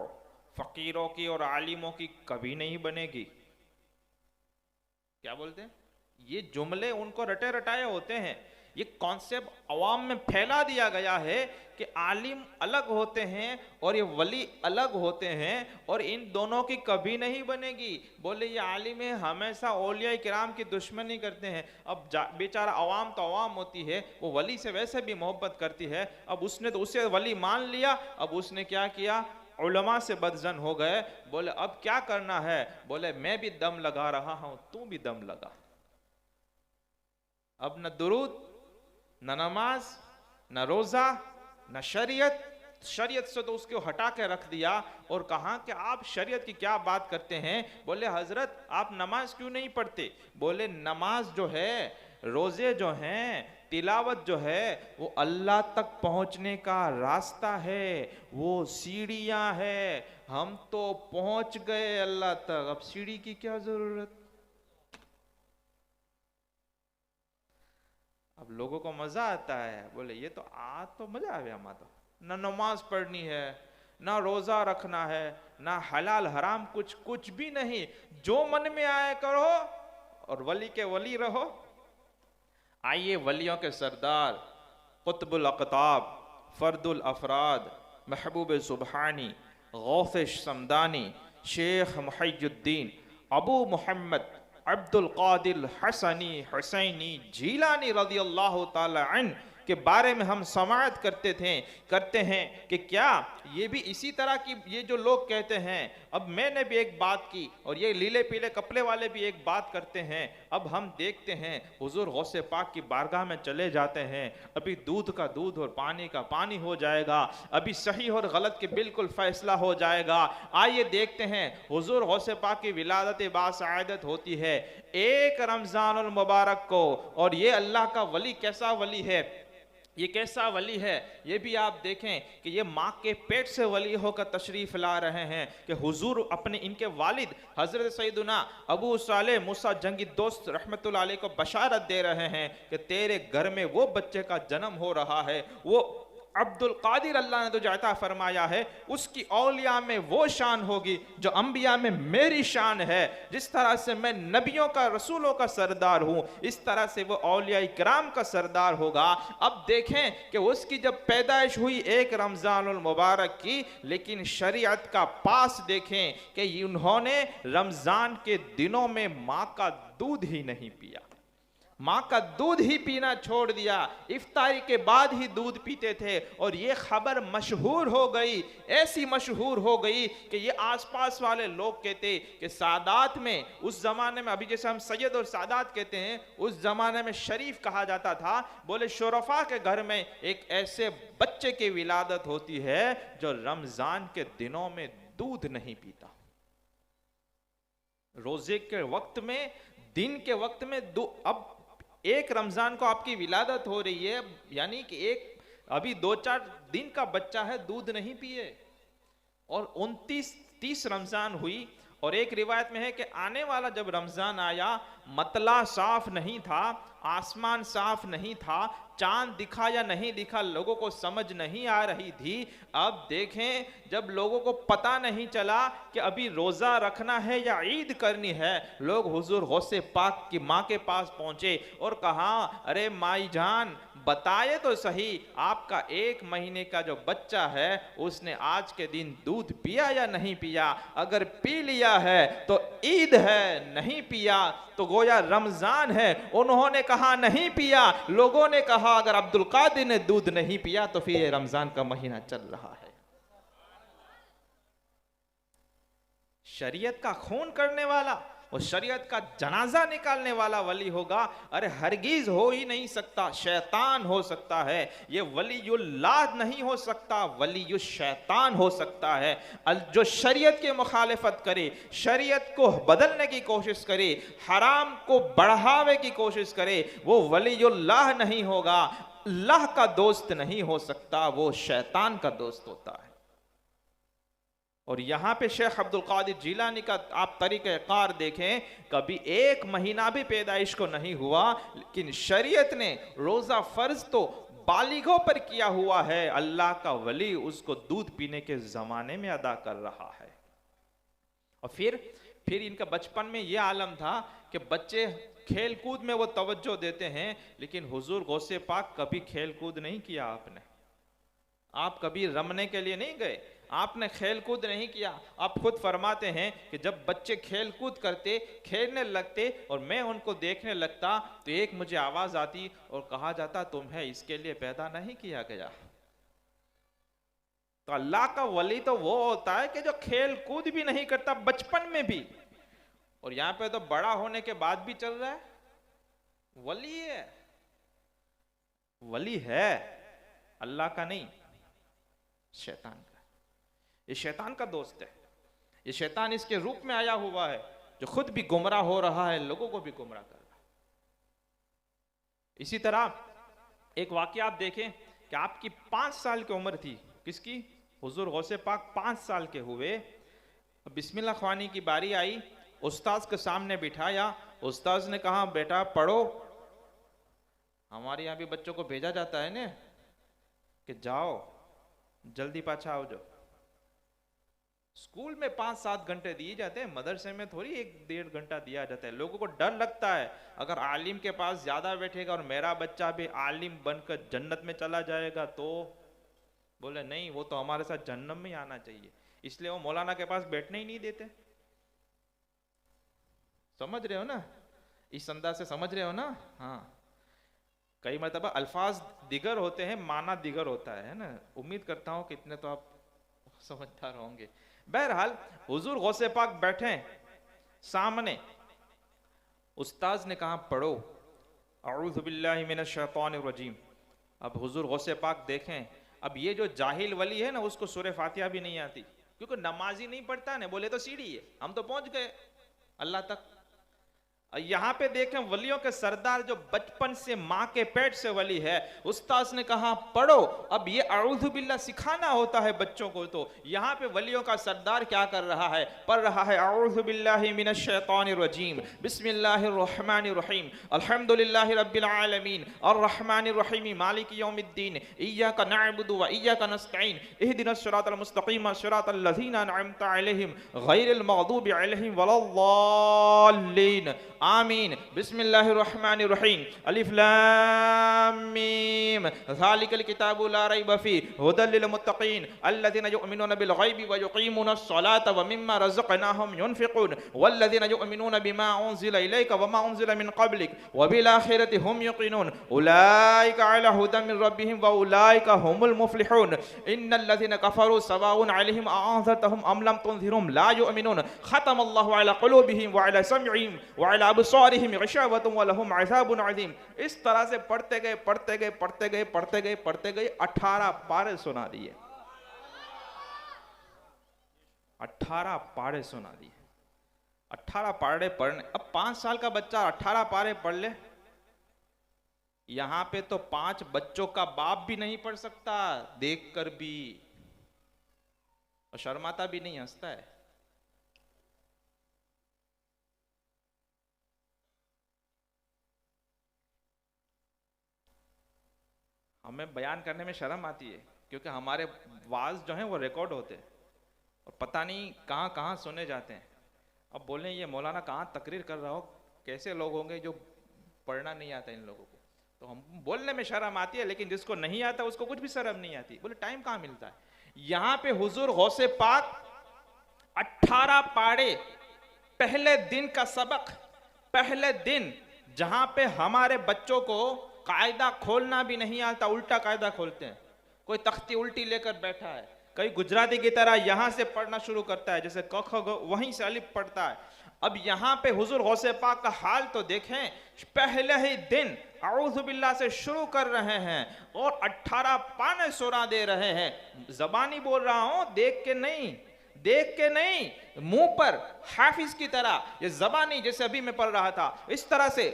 फ़कीरों की और आलिमों की कभी नहीं बनेगी। क्या बोलते हैं? ये जुमले उनको रटे रटाए होते हैं ये कॉन्सेप्ट अवाम में फैला दिया गया है कि आलिम अलग होते हैं और ये वली अलग होते हैं और इन दोनों की कभी नहीं बनेगी। बोले ये आलिम है हमेशा औलिया किराम की दुश्मनी करते हैं। अब बेचारा अवाम तो अवाम होती है, वो वली से वैसे भी मोहब्बत करती है। अब उसने तो उसे वली मान लिया, अब उसने क्या किया, उलमा से बदजन हो गए। बोले अब क्या करना है, बोले मैं भी दम लगा रहा हूं, तू भी दम लगा। अब न दुरूद, न नमाज, न रोजा, न शरीयत। शरीयत से तो उसको हटा के रख दिया और कहा कि आप शरीयत की क्या बात करते हैं। बोले हजरत आप नमाज क्यों नहीं पढ़ते। बोले नमाज जो है, रोजे जो हैं, तिलावत जो है, वो अल्लाह तक पहुंचने का रास्ता है, वो सीढ़ियां है। हम तो पहुंच गए अल्लाह तक, अब सीढ़ी की क्या जरूरत। अब लोगों को मजा आता है, बोले ये तो आज तो मजा आ गया, हमारा तो ना नमाज पढ़नी है, ना रोजा रखना है, ना हलाल हराम कुछ भी नहीं, जो मन में आए करो और वली के वली रहो। आइए वलियों के सरदार, कुतुबुल अक़ताब, फर्दुल अफराद, महबूब सुबहानी, गौसे समदानी, शेख मुहय्यिद्दीन अबू मोहम्मद अब्दुल कादिर हसनी हुसैनी जीलानी रज़ियल्लाहु ताला अन्हु के बारे में हम समाअत करते हैं कि क्या ये भी इसी तरह की ये जो लोग कहते हैं। अब मैंने भी एक बात की और ये लीले पीले कपड़े वाले भी एक बात करते हैं। अब हम देखते हैं हुजूर गौसे पाक की बारगाह में चले जाते हैं, अभी दूध का दूध और पानी का पानी हो जाएगा, अभी सही और गलत के बिल्कुल फैसला हो जाएगा। आइए देखते हैं हुजूर गौसे पाक की विलादत बासआदत होती है एक रमजानुल मुबारक को, और ये अल्लाह का वली कैसा वली है, ये कैसा वली है, ये भी आप देखें कि ये माँ के पेट से वली होकर तशरीफ़ ला रहे हैं कि हुजूर अपने इनके वालिद हज़रत सैयदुना अबू सालेह मूसा जंगी दोस्त रहमतुल्लाह अलैह को बशारत दे रहे हैं कि तेरे घर में वो बच्चे का जन्म हो रहा है, वो अब्दुल कादिर अल्लाह ने तुझे अता फरमाया है, उसकी औलिया में वो शान होगी जो अंबिया में मेरी शान है। जिस तरह से मैं नबियों का रसूलों का सरदार हूँ, इस तरह से वो औलिया इकराम का सरदार होगा। अब देखें कि उसकी जब पैदाइश हुई एक रमजानुल मुबारक की, लेकिन शरीयत का पास देखें कि उन्होंने रमजान के दिनों में माँ का दूध ही नहीं पिया, माँ का दूध ही पीना छोड़ दिया, इफ्तारी के बाद ही दूध पीते थे। और ये खबर मशहूर हो गई, ऐसी मशहूर हो गई कि ये आसपास वाले लोग कहते कि सादात में, उस जमाने में, अभी जैसे हम सैयद और सादात कहते हैं, उस जमाने में शरीफ कहा जाता था। बोले शुरफा के घर में एक ऐसे बच्चे की विलादत होती है जो रमजान के दिनों में दूध नहीं पीता। रोजे के वक्त में, दिन के वक्त में अब एक रमजान को आपकी विलादत हो रही है, यानी कि एक अभी 2-4 दिन का बच्चा है, दूध नहीं पिए। और 29-30 रमजान हुई और एक रिवायत में है कि आने वाला जब रमजान आया, मतला साफ नहीं था, आसमान साफ नहीं था, चांद दिखा या नहीं दिखा लोगों को समझ नहीं आ रही थी। अब देखें जब लोगों को पता नहीं चला कि अभी रोजा रखना है या ईद करनी है, लोग हुजूर गौसे पाक की माँ के पास पहुंचे और कहा, अरे माई जान बताए तो सही, आपका 1 महीने का जो बच्चा है उसने आज के दिन दूध पिया या नहीं पिया। अगर पी लिया है तो ईद है, नहीं पिया तो गोया रमजान है। उन्होंने कहा नहीं पिया, लोगों ने कहा अगर अब्दुल कादिर ने दूध नहीं पिया तो फिर ये रमजान का महीना चल रहा है। शरीयत का खून करने वाला और शरीयत का जनाजा निकालने वाला वली होगा? अरे हरगिज हो ही नहीं सकता, शैतान हो सकता है। ये वलीयुल्लाह नहीं हो सकता, वलीयुश शैतान हो सकता है। जो शरीयत के मुखालिफत करे, शरीयत को बदलने की कोशिश करे, हराम को बढ़ावे की कोशिश करे, वो वलीयुल्लाह नहीं होगा, अल्लाह का दोस्त नहीं हो सकता, वो शैतान का दोस्त होता है। और यहाँ पे शेख अब्दुल कादिर जीलानी का आप तरीक़ेकार देखें, कभी 1 महीना भी पैदाइश को नहीं हुआ, लेकिन शरीयत ने रोज़ा फ़र्ज तो बालिगों पर किया हुआ है, अल्लाह का वली उसको दूध पीने के ज़माने में अदा कर रहा है। और फिर इनका बचपन में ये आलम था कि बच्चे खेल कूद में वो तवज्जो देते हैं, लेकिन हुजूर गौसे पाक कभी खेल कूद नहीं किया आपने। आप कभी रमने के लिए नहीं गए, आपने खेल कूद नहीं किया। आप खुद फरमाते हैं कि जब बच्चे खेल कूद करते, खेलने लगते और मैं उनको देखने लगता तो एक मुझे आवाज आती और कहा जाता तुम्हें इसके लिए पैदा नहीं किया गया। तो अल्लाह का वली तो वो होता है कि जो खेल कूद भी नहीं करता बचपन में भी, और यहां पे तो बड़ा होने के बाद भी चल रहा है। वली है, वली है अल्लाह का नहीं, शैतान का। ये शैतान का दोस्त है, ये शैतान इसके रूप में आया हुआ है जो खुद भी गुमराह हो रहा है, लोगों को भी गुमराह कर रहा है। इसी तरह एक वाकया आप देखें कि आपकी 5 साल की उम्र थी, किसकी? हुजूर गौसे पाक 5 साल के हुए। बिस्मिल्लाह ख्वानी की बारी आई, उस्ताद के सामने बिठाया, उस्ताद ने कहा बेटा पढ़ो। हमारे यहाँ भी बच्चों को भेजा जाता है ना कि जाओ जल्दी पाछा आओ जाओ। स्कूल में 5-7 घंटे दिए जाते हैं, मदरसे में थोड़ी 1-1.5 घंटा दिया जाता है। लोगों को डर लगता है अगर आलिम के पास ज्यादा बैठेगा और मेरा बच्चा भी आलिम बनकर जन्नत में चला जाएगा तो, बोले नहीं वो तो हमारे साथ जन्नत में ही आना चाहिए, इसलिए वो मौलाना के पास बैठने ही नहीं देते। समझ रहे हो ना, इस अंदाज से समझ रहे हो ना? हाँ, कई मरतबा अल्फाज दिगर होते हैं, माना दिगर होता है ना। उम्मीद करता हूं कि इतने तो आप समझदार होंगे। बहरहाल हुजूर गौसे पाक बैठे सामने, उस्ताद ने कहा पढ़ो अऊज़ु बिल्लाहि मिनश शैतानिर रजीम। अब हुजूर गौसे पाक देखें, अब ये जो जाहिल वली है ना उसको सूरह फातिहा भी नहीं आती, क्योंकि नमाजी नहीं पढ़ता ना। बोले तो सीढ़ी है, हम तो पहुंच गए अल्लाह तक। यहां पे देखें वलियों के सरदार जो बचपन से मां के पेट से वली है, उस्ताद ने कहा पढ़ो। अब ये अऊज़ु बिल्लाह सिखाना होता है बच्चों को, तो यहां पे वलियों का सरदार क्या कर रहा है? पढ़ रहा है अऊज़ु बिल्लाहि मिनश शैतानिर रजीम, बिस्मिल्लाहिर रहमानिर रहीम, अल्हम्दुलिल्लाहि रब्बिल आलमीन, अर्रहमानिर रहीम, मालिकि यौमिद्दीन, इय्याका नअबुदु व इय्याका नस्तईन, इहदिनस सिरातल मुस्तकीम, सिरातल लज़ीना अनअमता अलैहिम, गैरिल मग़दूबि अलैहिम वलद्दाल्लीन, आमीन। बिस्मिल्लाहिर्रहमानिर्रहीम, अलिफ लाम मीम, ज़ालिकल किताबु ला रैब फ़ीह, हुदल लिल मुत्तक़ीन, अल्लज़ीना युमिनूना बिल ग़ैबि व युक़ीमूनस सलाता व मिम्मा रज़क़नाहुम युनफ़िक़ून, वल्लज़ीना युमिनूना बिमा उन्ज़िला इलैका व मा उन्ज़िला मिन क़ब्लिक व बिल आख़िरति हुम युक़िनून, उलाइका अला हुदम मिन रब्बिहिम व उलाइका हुमुल मुफ़्लिहून, इन्नल्लज़ीना कफ़रू सवाउन अलैहिम अअन्ज़रतहुम अम लम तुन्ज़िरहुम ला युमिनून, ख़तमल्लाहु अला क़ुलूबिहिम व अला समइहिम व अला अबसारिहिम ग़िशावतुन व लहुम अज़ाबुन अज़ीम। इस तरह से पढ़ते गए पढ़ते गए पढ़ते गए पढ़ते गए पढ़ते गए 18 पारे सुना दिए। 18 पारे सुना दिए। 18 पारे पढ़ने, अब 5 साल का बच्चा 18 पारे पढ़ ले, यहां पे तो 5 बच्चों का बाप भी नहीं पढ़ सकता, देखकर भी, और शर्माता भी नहीं, हंसता है। हमें बयान करने में शर्म आती है क्योंकि हमारे वाज जो हैं वो रिकॉर्ड होते हैं और पता नहीं कहाँ कहाँ सुने जाते हैं। अब बोलें ये मौलाना कहाँ तकरीर कर रहा हो, कैसे लोग होंगे जो पढ़ना नहीं आता इन लोगों को। तो हम बोलने में शर्म आती है, लेकिन जिसको नहीं आता उसको कुछ भी शर्म नहीं आती। बोले टाइम कहाँ मिलता है। यहाँ पे हुजूर गौसे पाक 18 पारे, पहले दिन का सबक, पहले दिन जहां पे हमारे बच्चों को कायदा खोलना भी नहीं आता, उल्टा कायदा खोलते हैं। कोई तख्ती उल्टी लेकर बैठा है, कई गुजराती की तरह यहां से पढ़ना शुरू करता है, जैसे क ख ग वहीं से अलिफ पढ़ता है। अब यहां पे हुजूर गौसे पाक का हाल तो देखें, पहले ही दिन अऊज़ु बिल्लाह से शुरू कर रहे हैं और 18 पाने सुना दे रहे हैं। जबानी बोल रहा हूं, देख के नहीं, देख के नहीं, मुंह पर हाफिज की तरह, ये जबानी जैसे अभी मैं पढ़ रहा था, इस तरह से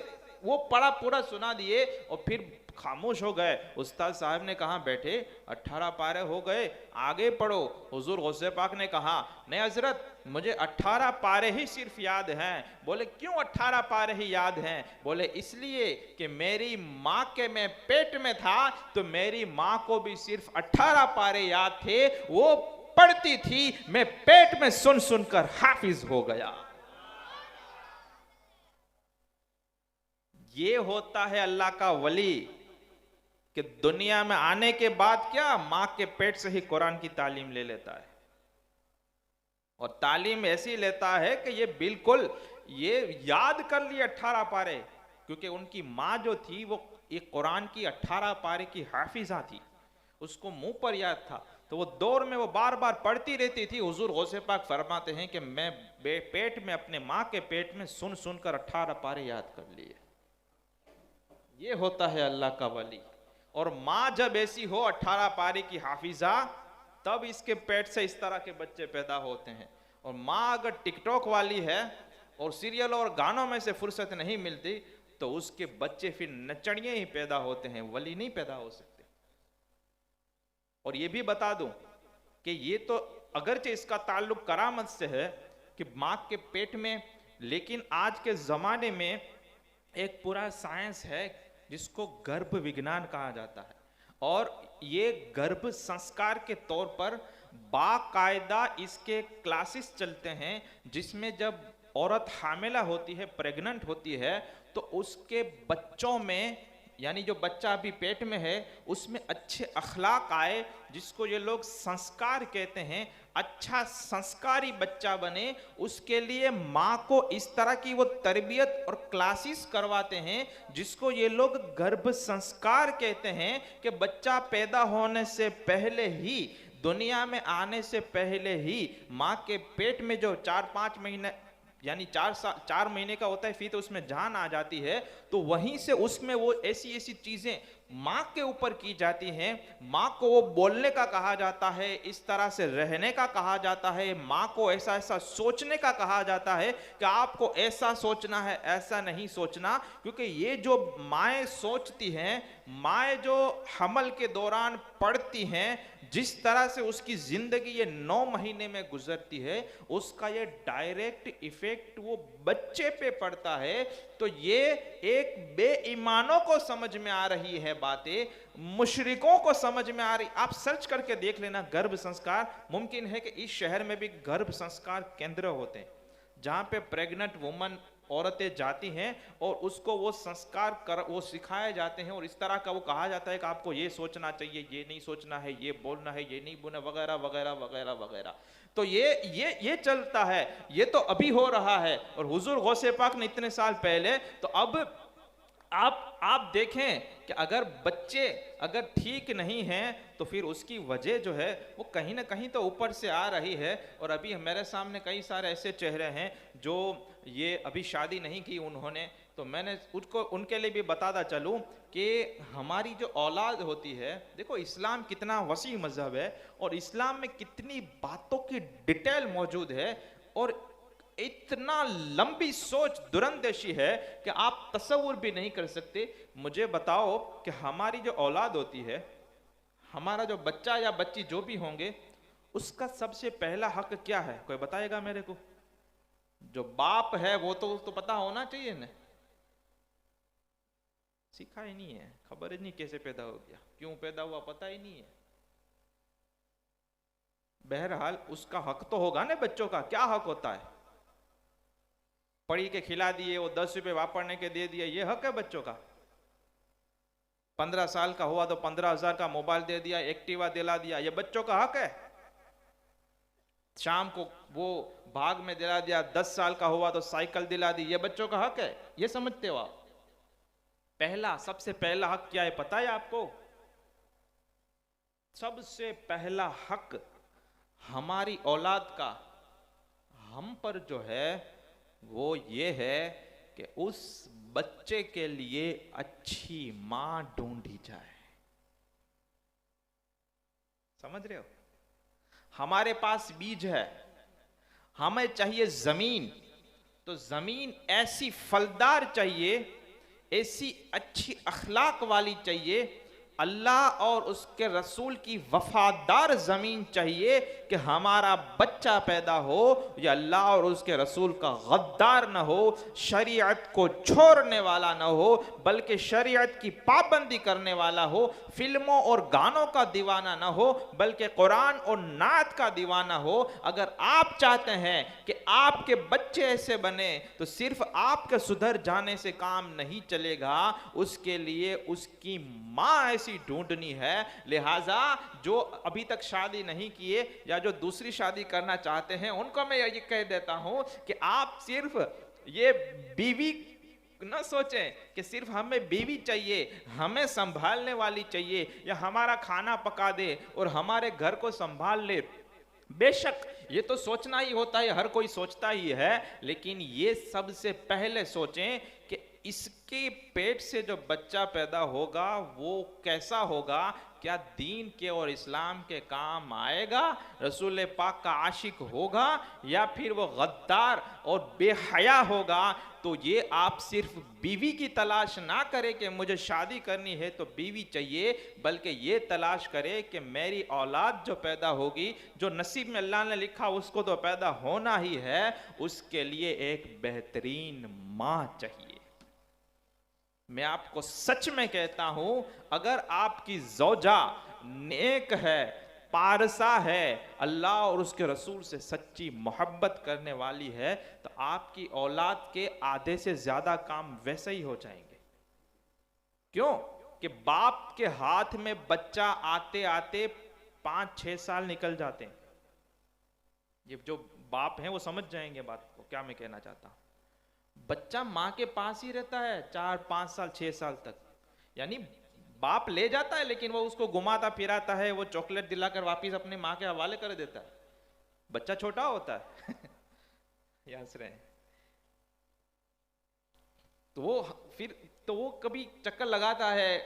वो पढ़ा, पूरा सुना दिए और फिर खामोश हो गए। उस्ताद साहब ने कहा बैठे 18 पारे हो गए, आगे पढ़ो। हुजूर गौसे पाक ने कहा नहीं हजरत, मुझे 18 पारे ही सिर्फ याद हैं। बोले क्यों 18 पारे ही याद हैं? बोले इसलिए कि मेरी माँ के मैं पेट में था तो मेरी माँ को भी सिर्फ 18 पारे याद थे, वो पढ़ती थी, मैं पेट में सुन सुनकर हाफिज हो गया। ये होता है अल्लाह का वली कि दुनिया में आने के बाद क्या मां के पेट से ही कुरान की तालीम ले लेता है, और तालीम ऐसी लेता है कि ये बिल्कुल ये याद कर लिए 18 पारे, क्योंकि उनकी माँ जो थी वो एक कुरान की 18 पारे की हाफिजा थी, उसको मुंह पर याद था, तो वो दौर में वो बार बार पढ़ती रहती थी। हुजूर गौसे पाक फरमाते हैं कि मैं पेट में, अपने माँ के पेट में सुन सुनकर 18 पारे याद कर लिए। ये होता है अल्लाह का वली। और माँ जब ऐसी हो 18 पारे की हाफिजा, तब इसके पेट से इस तरह के बच्चे पैदा होते हैं। और माँ अगर टिकटॉक वाली है और सीरियल और गानों में से फुर्सत नहीं मिलती, तो उसके बच्चे फिर नचड़िए ही पैदा होते हैं, वली नहीं पैदा हो सकते। और ये भी बता दूं कि ये तो अगरचे इसका ताल्लुक करामत से है कि माँ के पेट में, लेकिन आज के जमाने में एक पूरा साइंस है जिसको गर्भ विज्ञान कहा जाता है, और ये गर्भ संस्कार के तौर पर बाकायदा इसके क्लासेस चलते हैं, जिसमें जब औरत हामिला होती है, प्रेग्नेंट होती है, तो उसके बच्चों में, यानी जो बच्चा अभी पेट में है उसमें अच्छे अखलाक आए, जिसको ये लोग संस्कार कहते हैं, अच्छा संस्कारी बच्चा बने, उसके लिए माँ को इस तरह की वो तरबियत और क्लासेस करवाते हैं, जिसको ये लोग गर्भ संस्कार कहते हैं, कि बच्चा पैदा होने से पहले ही, दुनिया में आने से पहले ही माँ के पेट में जो 4-5 महीने यानी 4 महीने का होता है, फिर तो उसमें जान आ जाती है, तो वहीं से उसमें वो ऐसी ऐसी चीजें माँ के ऊपर की जाती हैं। माँ को वो बोलने का कहा जाता है, इस तरह से रहने का कहा जाता है, माँ को ऐसा ऐसा सोचने का कहा जाता है कि आपको ऐसा सोचना है, ऐसा नहीं सोचना, क्योंकि ये जो माएँ सोचती हैं, माएँ जो हमल के दौरान पढ़ती हैं, जिस तरह से उसकी जिंदगी ये 9 महीने में गुजरती है, उसका ये डायरेक्ट इफेक्ट वो बच्चे पे पड़ता है। तो ये एक बेईमानों को समझ में आ रही है बातें, मुशरिकों को समझ में आ रही। आप सर्च करके देख लेना गर्भ संस्कार, मुमकिन है कि इस शहर में भी गर्भ संस्कार केंद्र होते हैं, जहां पे प्रेग्नेंट वुमन औरतें जाती हैं और उसको वो संस्कार कर, वो सिखाए जाते हैं, और इस तरह का वो कहा जाता है कि आपको ये सोचना चाहिए, ये नहीं सोचना है, ये बोलना है, ये नहीं बोलना, वगैरह वगैरह वगैरह वगैरह। तो ये चलता है, ये तो अभी हो रहा है। और हुजूर गौसे पाक ने इतने साल पहले, तो अब आप देखें कि अगर बच्चे अगर ठीक नहीं हैं, तो फिर उसकी वजह जो है वो कहीं ना कहीं तो ऊपर से आ रही है। और अभी मेरे सामने कई सारे ऐसे चेहरे हैं जो ये अभी शादी नहीं की उन्होंने, तो मैंने उनके लिए भी बताता चलूं कि हमारी जो औलाद होती है, देखो इस्लाम कितना वसी मजहब है, और इस्लाम में कितनी बातों की डिटेल मौजूद है, और इतना लंबी सोच दुरंदेशी है कि आप तसव्वुर भी नहीं कर सकते। मुझे बताओ कि हमारी जो औलाद होती है, हमारा जो बच्चा या बच्ची जो भी होंगे, उसका सबसे पहला हक क्या है? कोई बताएगा मेरे को? जो बाप है वो तो पता होना चाहिए ना, सीखा ही नहीं है, खबर ही नहीं कैसे पैदा हो गया, क्यों पैदा हुआ पता ही नहीं है। बहरहाल उसका हक तो होगा ना बच्चों का। क्या हक होता है? पढ़ी के खिला दिए, वो 10 रुपए वापरने के दे दिए, ये हक है बच्चों का। 15 साल का हुआ तो 15,000 का मोबाइल दे दिया, एक्टिवा दिला दिया, ये बच्चों का हक है। शाम को वो भाग में दिला दिया, 10 साल का हुआ तो साइकिल दिला दी, ये बच्चों का हक है। ये समझते हो आप? सबसे पहला हक क्या है पता है आपको? सबसे पहला हक हमारी औलाद का हम पर जो है वो ये है कि उस बच्चे के लिए अच्छी मां ढूंढी जाए। समझ रहे हो? हमारे पास बीज है, हमें चाहिए जमीन, तो जमीन ऐसी फलदार चाहिए, ऐसी अच्छी अखलाक वाली चाहिए, अल्लाह और उसके रसूल की वफादार ज़मीन चाहिए कि हमारा बच्चा पैदा हो या अल्लाह और उसके रसूल का गद्दार न हो, शरीयत को छोड़ने वाला न हो, बल्कि शरीयत की पाबंदी करने वाला हो, फिल्मों और गानों का दीवाना न हो, बल्कि कुरान और नात का दीवाना हो। अगर आप चाहते हैं कि आपके बच्चे ऐसे बने तो सिर्फ आपके सुधर जाने से काम नहीं चलेगा, उसके लिए उसकी माँ ऐसी ढूंढनी है। लिहाजा जो अभी तक शादी नहीं किए या जो दूसरी शादी करना चाहते हैं उनको मैं ये कह देता हूं कि आप सिर्फ ये बीवी न सोचें कि सिर्फ हमें बीवी चाहिए, हमें संभालने वाली चाहिए या हमारा खाना पका दे और हमारे घर को संभाल ले। बेशक ये तो सोचना ही होता है, हर कोई सोचता ही है, लेकिन ये सबसे पहले सोचें कि इसके पेट से जो बच्चा पैदा होगा वो कैसा होगा, क्या दीन के और इस्लाम के काम आएगा, रसूल पाक का आशिक होगा या फिर वो गद्दार और बेहया होगा। तो ये आप सिर्फ बीवी की तलाश ना करें कि मुझे शादी करनी है तो बीवी चाहिए, बल्कि ये तलाश करे कि मेरी औलाद जो पैदा होगी, जो नसीब में अल्लाह ने लिखा उसको तो पैदा होना ही है, उसके लिए एक बेहतरीन माँ चाहिए। मैं आपको सच में कहता हूं, अगर आपकी ज़ौजा नेक है, पारसा है, अल्लाह और उसके रसूल से सच्ची मोहब्बत करने वाली है, तो आपकी औलाद के आधे से ज्यादा काम वैसे ही हो जाएंगे। क्यों कि बाप के हाथ में बच्चा आते आते 5-6 साल निकल जाते हैं। ये जो बाप हैं वो समझ जाएंगे बात को, क्या मैं कहना चाहता हूं। बच्चा माँ के पास ही रहता है 4-5 साल 6 साल तक, यानी बाप ले जाता है लेकिन वो उसको घुमाता फिराता है, वो चॉकलेट दिलाकर वापिस अपनी माँ के हवाले कर देता है। बच्चा छोटा होता है याद रहे। तो वो कभी चक्कर लगाता है,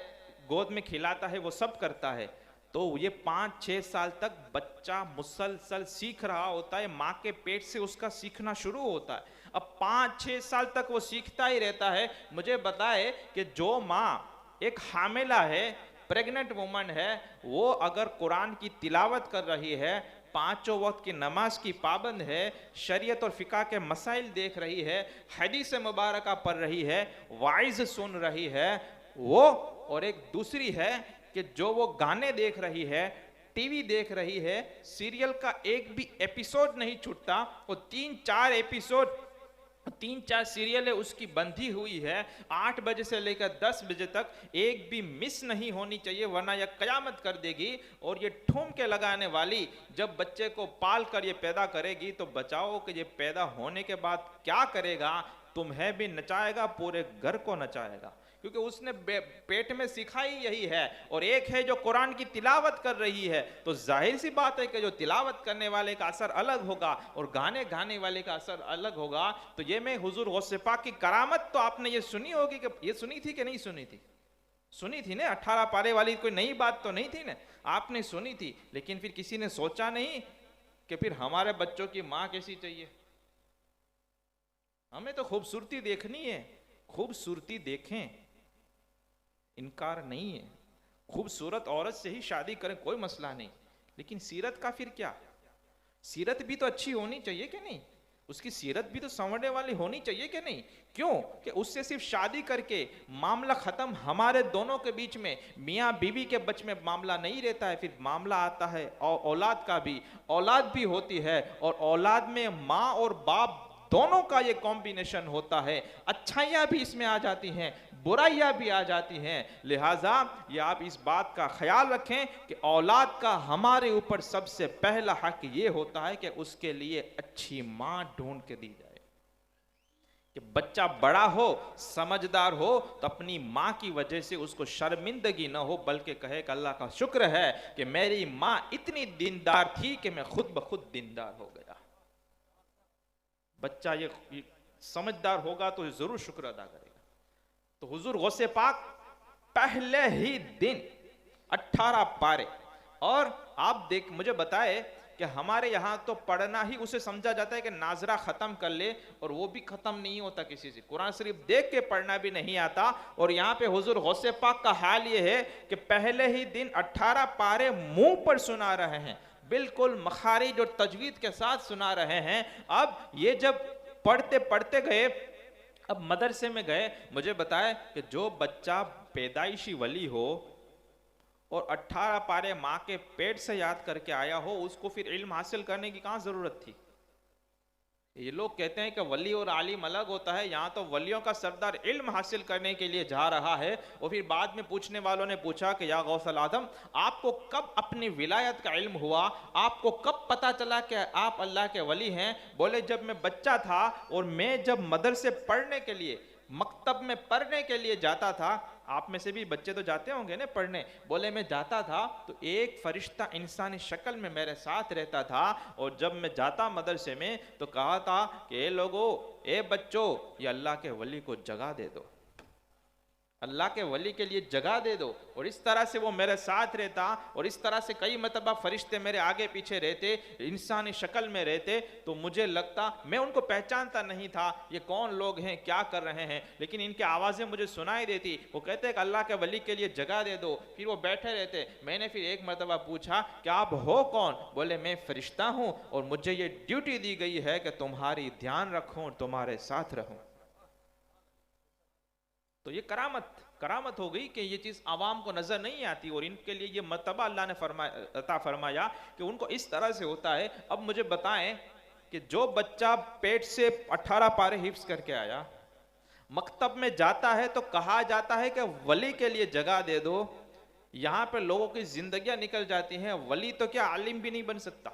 गोद में खिलाता है, वो सब करता है। तो ये 5-6 साल तक बच्चा मुसलसल सीख रहा होता है, माँ के पेट से उसका सीखना शुरू होता है। अब 5-6 साल तक वो सीखता ही रहता है। मुझे बताए कि जो माँ एक हामिला है, प्रेग्नेंट वुमन है, वो अगर कुरान की तिलावत कर रही है, 5 वक्त की नमाज की पाबंद है, शरीयत और फिका के मसाइल देख रही है, हदीस मुबारका पढ़ रही है, वाइज सुन रही है, वो और एक दूसरी है कि जो वो गाने देख रही है, टीवी देख रही है, सीरियल का एक भी एपिसोड नहीं छूटता, वो 3-4 एपिसोड 3-4 सीरियल उसकी बंधी हुई है, 8 बजे से लेकर 10 बजे तक एक भी मिस नहीं होनी चाहिए, वरना यह कयामत कर देगी। और ये ठुमके लगाने वाली जब बच्चे को पाल कर ये पैदा करेगी तो बचाओ कि ये पैदा होने के बाद क्या करेगा, तुम्हें भी नचाएगा, पूरे घर को नचाएगा, क्योंकि उसने पेट में सीखा ही यही है। और एक है जो कुरान की तिलावत कर रही है, तो जाहिर सी बात है कि जो तिलावत करने वाले का असर अलग होगा और गाने गाने वाले का असर अलग होगा। तो ये मैं हुजूर गौसे पाक की करामत तो आपने ये सुनी होगी, कि ये सुनी थी कि नहीं सुनी थी? सुनी थी ना, 18 पारे वाली कोई नई बात तो नहीं थी ना, आपने सुनी थी। लेकिन फिर किसी ने सोचा नहीं कि फिर हमारे बच्चों की माँ कैसी चाहिए। हमें तो खूबसूरती देखनी है, खूबसूरती देखें, इनकार नहीं है, खूबसूरत औरत से ही शादी करें, कोई मसला नहीं। लेकिन सीरत का फिर क्या? सीरत भी तो अच्छी होनी चाहिए कि नहीं? उसकी सीरत भी तो संवरने वाली होनी चाहिए कि नहीं? क्यों कि उससे सिर्फ शादी करके मामला खत्म हमारे दोनों के बीच में, मियाँ बीवी के बीच में मामला नहीं रहता है। फिर मामला आता है और औलाद का भी, औलाद भी होती है, और औलाद में माँ और बाप दोनों का ये कॉम्बिनेशन होता है। अच्छाइयाँ भी इसमें आ जाती हैं, बुराइयाँ भी आ जाती हैं। लिहाजा ये आप इस बात का ख्याल रखें कि औलाद का हमारे ऊपर सबसे पहला हक ये होता है कि उसके लिए अच्छी माँ ढूंढ के दी जाए। कि बच्चा बड़ा हो, समझदार हो, तो अपनी माँ की वजह से उसको शर्मिंदगी ना हो, बल्कि कहे कि अल्लाह का शुक्र है कि मेरी माँ इतनी दीनदार थी कि मैं खुद ब खुद दीनदार हो गया। बच्चा ये समझदार होगा तो जरूर शुक्र अदा करेगा। तो हुजूर गौसे पाक पहले ही दिन 18 पारे, और आप देख मुझे बताए कि हमारे यहाँ तो पढ़ना ही उसे समझा जाता है कि नाजरा ख़त्म कर ले, और वो भी ख़त्म नहीं होता किसी से, कुरान शरीफ देख के पढ़ना भी नहीं आता। और यहाँ पे हुजूर गौसे पाक का हाल ये है कि पहले ही दिन 18 पारे मुंह पर सुना रहे हैं, बिल्कुल मखारिज और तजवीद के साथ सुना रहे हैं। अब ये जब पढ़ते पढ़ते गए, अब मदरसे में गए, मुझे बताया कि जो बच्चा पैदाइशी वली हो और 18 पारे माँ के पेट से याद करके आया हो, उसको फिर इल्म हासिल करने की कहाँ जरूरत थी। ये लोग कहते हैं कि वली और आलिम अलग होता है, यहाँ तो वलियों का सरदार इल्म हासिल करने के लिए जा रहा है। और फिर बाद में पूछने वालों ने पूछा कि या गौसल आदम, आपको कब अपनी विलायत का इल्म हुआ, आपको कब पता चला कि आप अल्लाह के वली हैं? बोले जब मैं बच्चा था और मैं जब मदरसे पढ़ने के लिए, मकतब में पढ़ने के लिए जाता था, आप में से भी बच्चे तो जाते होंगे ना पढ़ने, बोले मैं जाता था तो एक फरिश्ता इंसानी शक्ल में मेरे साथ रहता था, और जब मैं जाता मदरसे में तो कहा था कि ए लोगों, ए बच्चों, ये अल्लाह के वली को जगा दे दो, अल्लाह के वली के लिए जगह दे दो। और इस तरह से वो मेरे साथ रहता, और इस तरह से कई मरतबा फरिश्ते मेरे आगे पीछे रहते, इंसानी शक्ल में रहते, तो मुझे लगता, मैं उनको पहचानता नहीं था ये कौन लोग हैं, क्या कर रहे हैं, लेकिन इनकी आवाज़ें मुझे सुनाई देती। वो कहते कि अल्लाह के वली के लिए जगह दे दो, फिर वो बैठे रहते। मैंने फिर एक मरतबा पूछा कि आप हो कौन? बोले मैं फरिश्ता हूँ और मुझे ये ड्यूटी दी गई है कि तुम्हारी ध्यान रखूँ और तुम्हारे साथ रहूँ। तो ये करामत हो गई कि ये चीज़ आवाम को नज़र नहीं आती, और इनके लिए ये मर्तबा अल्लाह ने अता फरमाया कि उनको इस तरह से होता है। अब मुझे बताएं कि जो बच्चा पेट से 18 पारे हिफ्स करके आया, मकतब में जाता है तो कहा जाता है कि वली के लिए जगह दे दो। यहाँ पे लोगों की जिंदगियां निकल जाती हैं, वली तो क्या आलिम भी नहीं बन सकता,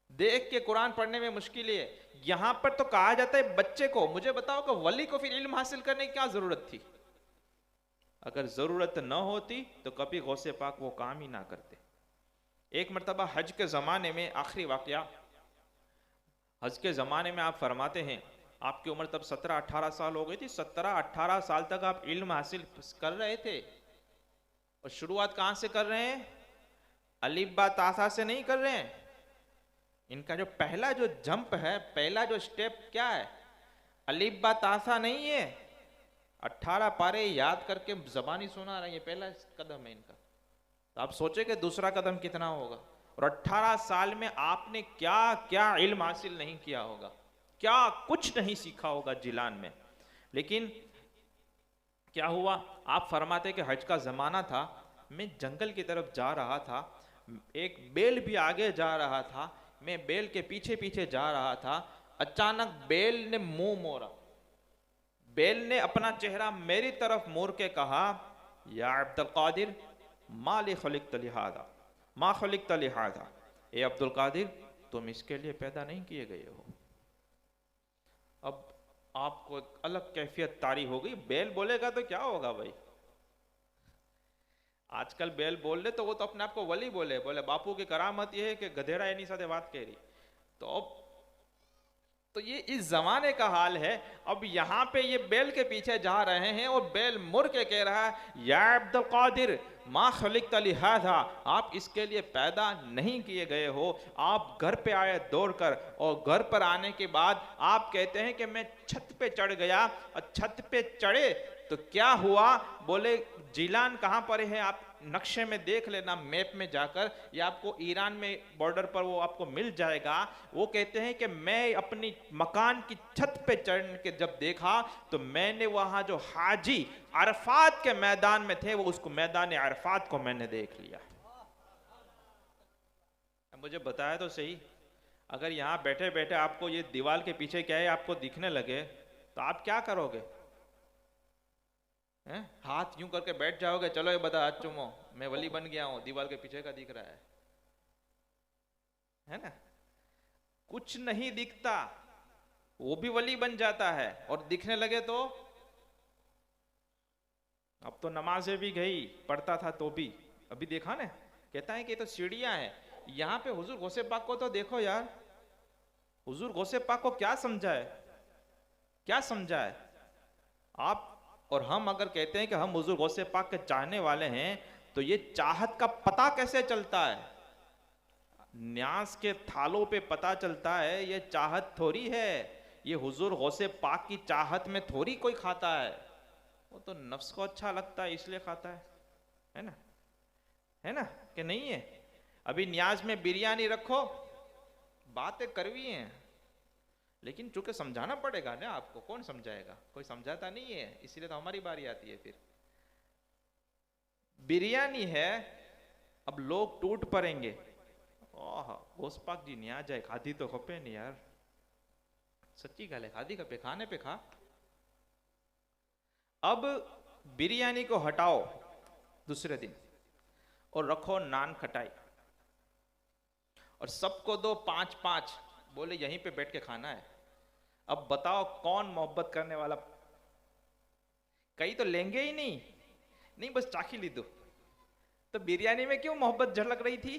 देख के कुरान पढ़ने में मुश्किल है। यहां पर तो कहा जाता है बच्चे को। मुझे बताओ कि वली को फिर इल्म हासिल करने की क्या जरूरत थी? अगर जरूरत न होती तो कभी गौसे पाक वो काम ही ना करते। एक मरतबा हज के जमाने में, आखिरी वाकया, हज के जमाने में आप फरमाते हैं आपकी उम्र तब 17-18 साल हो गई थी। 17-18 साल तक आप इल्म हासिल कर रहे थे, और शुरुआत कहां से कर रहे हैं? अलिफ बा तासा से नहीं कर रहे हैं। इनका जो पहला जो जंप है, पहला जो स्टेप क्या है? अलिफ बा तासा नहीं है, 18 पारे याद करके जबानी सुना रहे हैं, ये पहला कदम है इनका। तो आप सोचे कि दूसरा कदम कितना होगा। और 18 साल में आपने क्या क्या इल्म हासिल नहीं किया होगा, क्या कुछ नहीं सीखा होगा जिलान में। लेकिन क्या हुआ, आप फरमाते कि हज का जमाना था, मैं जंगल की तरफ जा रहा था, एक बेल भी आगे जा रहा था, मैं बेल के पीछे पीछे जा रहा था। अचानक बेल ने मुंह मोड़ा, बेल ने अपना चेहरा मेरी तरफ मोड़ के कहा, या अब्दुल कादिर मा ली खलिक़्त लिहाज़ा, मा खलिक़्त लिहाज़ा, ए अब्दुल कादिर तुम इसके लिए पैदा नहीं किए गए हो। अब आपको एक अलग कैफियत तारी हो गई। बेल बोलेगा तो क्या होगा भाई? आजकल बेल बोल ले तो वो तो अपने आप को वली बोले, बोले बापू की करामत ये है कि गधेड़ा एनी साथे बात कह रही। तो ये इस जमाने का हाल है। अब यहाँ पे ये बेल के पीछे जा रहे हैं और बेल मुड़ के कह रहा है, या अब्दुल कादिर मा खलिक़्त लिहाज़ा, आप इसके लिए पैदा नहीं किए गए हो। आप घर पे आए दौड़कर, और घर पर आने के बाद आप कहते हैं कि मैं छत पे चढ़ गया, और छत पे चढ़े तो क्या हुआ? बोले जिलान कहाँ पर है, आप नक्शे में देख लेना, मैप में जाकर, या आपको ईरान में बॉर्डर पर वो आपको मिल जाएगा। वो कहते हैं कि मैं अपनी मकान की छत पे चढ़ के जब देखा तो मैंने वहाँ जो हाजी अरफात के मैदान में थे, वो उसको मैदान अरफात को मैंने देख लिया। मुझे बताया तो सही, अगर यहाँ बैठे बैठे आपको ये दीवार के पीछे क्या है आपको दिखने लगे तो आप क्या करोगे? हाथ यूं करके बैठ जाओगे, चलो ये बता हाथ चूमो, मैं वली बन गया हूं, दीवार के पीछे का दिख रहा है ना? कुछ नहीं दिखता, वो भी वली बन जाता है। और दिखने लगे तो अब तो नमाजें भी गई, पढ़ता था तो भी, अभी देखा ना, कहता है कि तो सीढ़ियां हैं। यहाँ पे हुजूर गौसे पाक को तो देखो यार, हुजूर गौसे पाक को क्या समझा है, क्या समझा है आप? और हम अगर कहते हैं कि हम हुजूर गौसे पाक के चाहने वाले हैं, तो ये चाहत का पता कैसे चलता है? न्याज के थालों पे पता चलता है ये चाहत थोड़ी है, ये हुजूर गौसे पाक की चाहत में थोड़ी कोई खाता है, वो तो नफ्स को अच्छा लगता है इसलिए खाता है ना, है ना कि नहीं है। अभी न्याज में बिरयानी रखो, बातें करवी हैं, लेकिन चूंकि समझाना पड़ेगा ना आपको, कौन समझाएगा, कोई समझाता नहीं है, इसलिए तो हमारी बारी आती है। फिर बिरयानी है, अब लोग टूट पड़ेंगे, ओह गौस पाक जी न्या जाए खाधी तो खपे नहीं यार, सच्ची गल है, खाधी खपे, खाने पे खा। अब बिरयानी को हटाओ दूसरे दिन और रखो नान खटाई, और सबको दो 5-5, बोले यहीं पे बैठ के खाना है। अब बताओ कौन मोहब्बत करने वाला, कई तो लेंगे ही नहीं बस चाखी ली दो। तो बिरयानी में क्यों मोहब्बत झलक रही थी?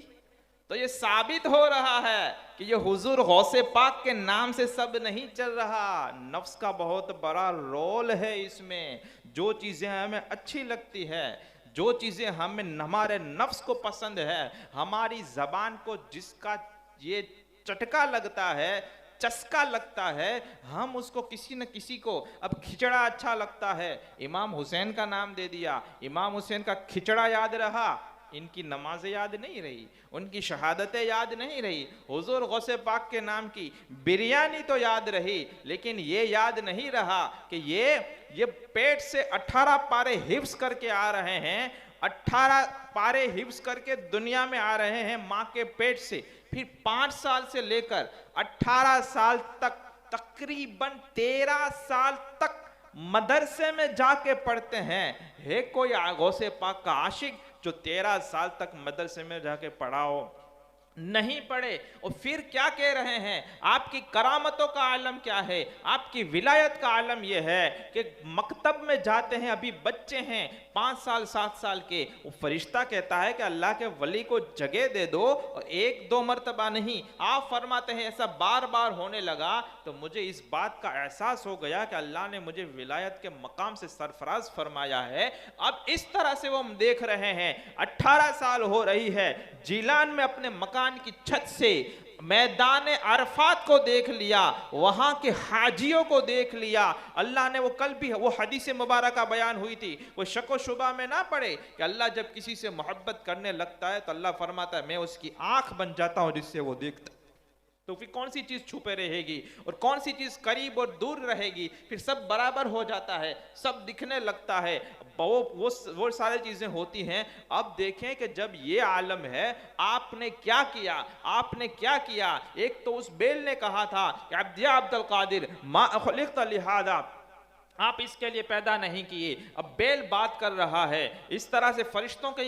तो ये साबित हो रहा है कि ये हुजूर गौसे पाक के नाम से सब नहीं चल रहा, नफ्स का बहुत बड़ा रोल है इसमें। जो चीजें हमें अच्छी लगती है, जो चीजें हमें हमारे नफ्स को पसंद है, हमारी जबान को जिसका ये चटका लगता है, चस्का लगता है, हम उसको किसी न किसी को, अब खिचड़ा अच्छा लगता है, इमाम हुसैन का नाम दे दिया, इमाम हुसैन का खिचड़ा याद रहा, इनकी नमाजें याद नहीं रही, उनकी शहादतें याद नहीं रही, हुजूर गौसे पाक के नाम की बिरयानी तो याद रही, लेकिन ये याद नहीं रहा कि ये पेट से 18 पारे हिफ्स करके आ रहे हैं, 18 पारे हिफ्स करके दुनिया में आ रहे हैं माँ के पेट से, फिर 5 साल से लेकर 18 साल तक, तकरीबन 13 साल तक मदरसे में जाके पढ़ते हैं। है कोई गौसे पाक का आशिक जो 13 साल तक मदरसे में जाके पढ़ा हो? नहीं पढ़े। और फिर क्या कह रहे हैं, आपकी करामतों का आलम क्या है, आपकी विलायत का आलम यह है कि मकतब में जाते हैं, अभी बच्चे हैं 5 साल 7 साल के, वो फरिश्ता कहता है कि अल्लाह के वली को जगह दे दो, और 1-2 मरतबा नहीं, आप फरमाते हैं ऐसा बार बार होने लगा, तो मुझे इस बात का एहसास हो गया कि अल्लाह ने मुझे विलायत के मकाम से सरफराज फरमाया है। अब इस तरह से वो हम देख रहे हैं, 18 साल हो रही है, जिलान में अपने मकान की छत से मैदान अरफात को देख लिया, वहां के हाजियों को देख लिया। अल्लाह ने, वो कल भी वो हदीस मुबारक बयान हुई थी, वो शको शुबा में ना पड़े कि अल्लाह जब किसी से मोहब्बत करने लगता है तो अल्लाह फरमाता है मैं उसकी आंख बन जाता हूं जिससे वो देखता। तो फिर कौन सी चीज छुपे रहेगी और कौन सी चीज करीब और दूर रहेगी? फिर सब बराबर हो जाता है, सब दिखने लगता है, वो सारी चीजें होती हैं। अब देखें कि जब ये आलम है, आपने क्या किया, आपने क्या किया? एक तो उस बेल ने कहा था कि अब्दुल कादिर मा खुलिक़्त लिहाज़ा, आप इसके लिए पैदा नहीं किए। अब बेल बात कर रहा है, इस तरह से फरिश्तों के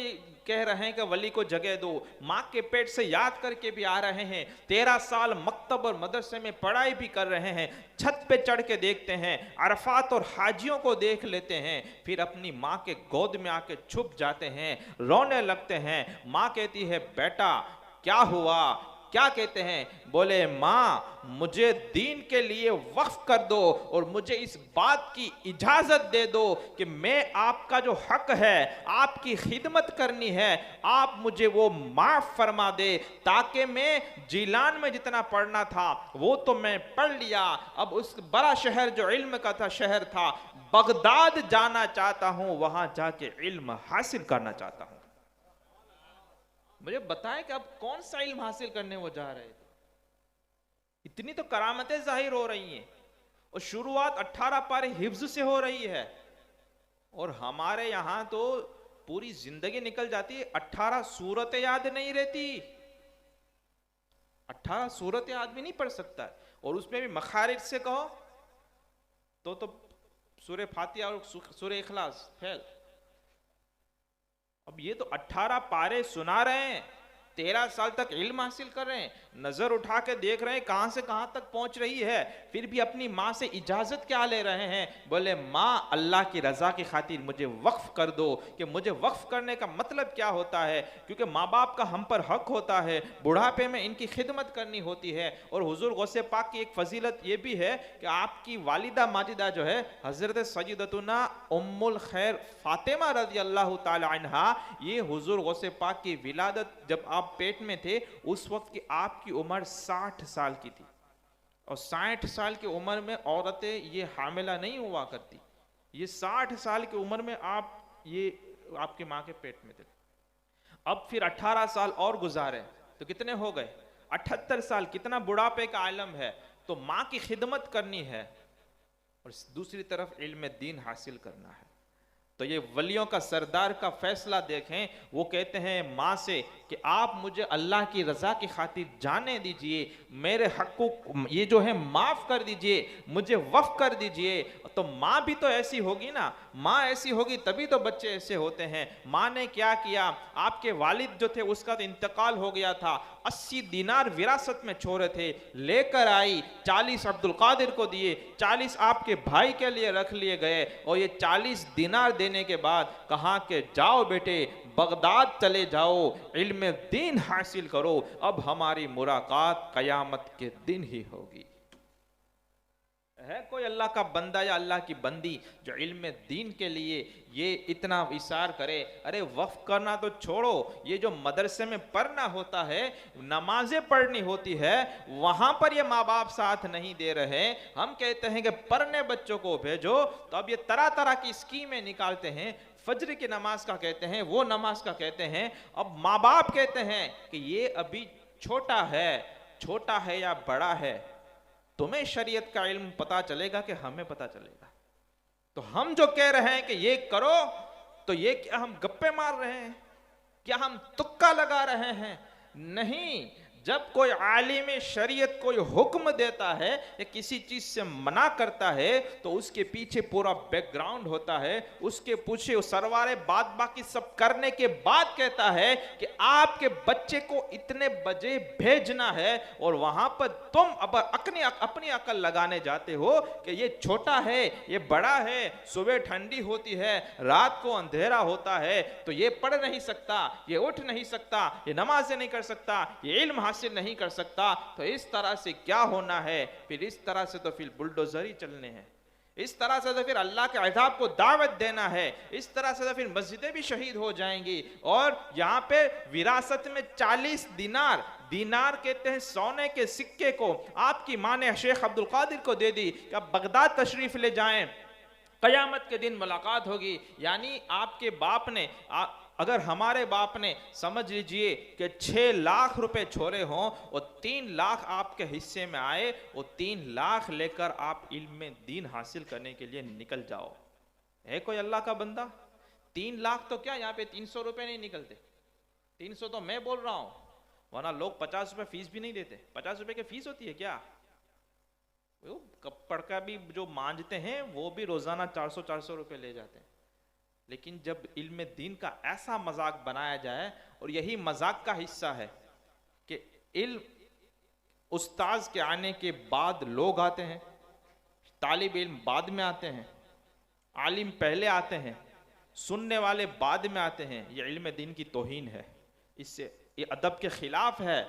कह रहे हैं कि वली को जगह दो, माँ के पेट से याद करके भी आ रहे हैं, 13 साल मकतब और मदरसे में पढ़ाई भी कर रहे हैं, छत पे चढ़ के देखते हैं, अरफात और हाजियों को देख लेते हैं, फिर अपनी माँ के गोद में आके छुप जाते हैं, रोने लगते हैं। माँ कहती है बेटा क्या हुआ? क्या कहते हैं? बोले माँ मुझे दीन के लिए वक्फ कर दो और मुझे इस बात की इजाजत दे दो कि मैं आपका जो हक है, आपकी खिदमत करनी है, आप मुझे वो माफ फरमा दे, ताकि मैं जिलान में जितना पढ़ना था वो तो मैं पढ़ लिया, अब उस बड़ा शहर जो इल्म का था शहर था, बगदाद जाना चाहता हूं, वहां जाके इल्म हासिल करना चाहता हूं। मुझे बताएं कि अब कौन सा इल्म हासिल करने वो जा रहे थे? इतनी तो करामतें जाहिर हो रही हैं, और शुरुआत 18 पारे हिफ्ज से हो रही है, और हमारे यहां तो पूरी जिंदगी निकल जाती है, 18 सूरतें याद नहीं रहती। 18 सूरतें आदमी नहीं पढ़ सकता, और उसमें भी मखारिज से कहो तो सूरह फातिहा और सूरह इखलास फेल। अब ये तो 18 पारे सुना रहे हैं, 13 साल तक इल्म हासिल कर रहे हैं, नजर उठा के देख रहे हैं कहां से कहां तक पहुंच रही है, फिर भी अपनी माँ से इजाजत क्या ले रहे हैं? बोले माँ अल्लाह की रजा की खातिर मुझे वक्फ कर दो। कि मुझे वक्फ करने का मतलब क्या होता है? क्योंकि माँ बाप का हम पर हक होता है, बुढ़ापे में इनकी खिदमत करनी होती है। और हुजूर गौसे पाक की एक फजीलत ये भी है कि आपकी वालिदा माजिदा जो है हजरत सय्यदतुना उम्मुल खैर फातिमा रज़ी अल्लाह ताला अन्हा, ये हुजूर गौसे पाक की विलादत जब आप आप पेट में थे उस वक्त की आपकी उम्र 60 साल की थी, और 60 साल की उम्र में औरतें ये हामिला नहीं हुआ करती। ये 60 साल की उम्र में आप ये आपकी माँ के पेट में थे। अब फिर 18 साल और गुजारे तो कितने हो गए? 78 साल। कितना बुढ़ापे का आलम है। तो माँ की खिदमत करनी है और दूसरी तरफ इल्म दीन हासिल करना है। तो ये वलियों का सरदार का फैसला देखें, वो कहते हैं माँ से कि आप मुझे अल्लाह की रजा की खातिर जाने दीजिए, मेरे हक़ ये जो है माफ़ कर दीजिए, मुझे वफ़ कर दीजिए। तो माँ भी तो ऐसी होगी ना, माँ ऐसी होगी तभी तो बच्चे ऐसे होते हैं। माँ ने क्या किया, आपके वालिद जो थे उसका तो इंतकाल हो गया था, 80 दिनार विरासत में छोड़े थे, लेकर आई, 40 अब्दुल कादिर को दिए, 40 आपके भाई के लिए रख लिए गए, और ये 40 दिनार देने के बाद कहा कि जाओ बेटे बगदाद चले जाओ, इल्म दीन हासिल करो, अब हमारी मुलाकात कयामत के दिन ही होगी। है कोई अल्लाह का बंदा या अल्लाह की बंदी जो इल्म दीन के लिए ये इतना विसार करे? अरे वक्फ करना तो छोड़ो, ये जो मदरसे में पढ़ना होता है, नमाजें पढ़नी होती है, वहां पर ये माँ बाप साथ नहीं दे रहे। हम कहते हैं कि पढ़ने बच्चों को भेजो, तो अब ये तरह तरह की स्कीमें निकालते हैं। फज्र की नमाज का कहते हैं, वो नमाज का कहते हैं। अब माँ बाप कहते हैं कि ये अभी छोटा है या बड़ा है, तुम्हें शरीयत का इल्म पता चलेगा कि हमें पता चलेगा। तो हम जो कह रहे हैं कि ये करो, तो ये क्या हम गप्पे मार रहे हैं? क्या हम तुक्का लगा रहे हैं? नहीं। जब कोई आलिम शरीयत कोई हुक्म देता है या किसी चीज से मना करता है तो उसके पीछे पूरा बैकग्राउंड होता है। उसके पीछे सरवारे बात बाकी सब करने के बाद कहता है कि आपके बच्चे को इतने बजे भेजना है, और वहां पर तुम अब अपनी अकल लगाने जाते हो कि ये छोटा है, ये बड़ा है, सुबह ठंडी होती है, रात को अंधेरा होता है, तो ये पढ़ नहीं सकता, ये उठ नहीं सकता, ये नमाज़ें नहीं कर सकता, ये इल्म हासिल नहीं कर सकता। तो इस तरह से क्या होना है? फिर इस तरह से तो फिर बुलडोजर ही चलने हैं, इस तरह से तो फिर अल्लाह के अज़ाब को दावत देना है, इस तरह से तो फिर मस्जिदें भी शहीद हो जाएंगी। और यहाँ पे विरासत में 40 दीनार कहते हैं सोने के सिक्के को आपकी माँ ने शेख अब्दुल कादिर को दे दी कि आप बगदाद तशरीफ ले जाएं, कयामत के दिन मुलाकात होगी। यानी आपके बाप ने अगर हमारे बाप ने समझ लीजिए कि 6 लाख रुपए छोड़े हों और 3 लाख आपके हिस्से में आए, और 3 लाख लेकर आप इल्म दीन हासिल करने के लिए निकल जाओ। है कोई अल्लाह का बंदा? 3 लाख तो क्या, यहाँ पे 300 रुपए नहीं निकलते। 300 तो मैं बोल रहा हूं, वरना लोग 50 रुपए फीस भी नहीं देते। 50 रुपए की फीस होती है क्या? कपड़ का भी जो मांझते हैं वो भी रोजाना 400 रुपए ले जाते हैं। लेकिन जब इल्म दीन का ऐसा मजाक बनाया जाए, और यही मजाक का हिस्सा है कि इल्म उस्ताज के आने के बाद लोग आते हैं, तालिब इल्म बाद में आते हैं, आलिम पहले आते हैं, सुनने वाले बाद में आते हैं, ये इल्म दीन की तौहीन है। इससे ये अदब के खिलाफ है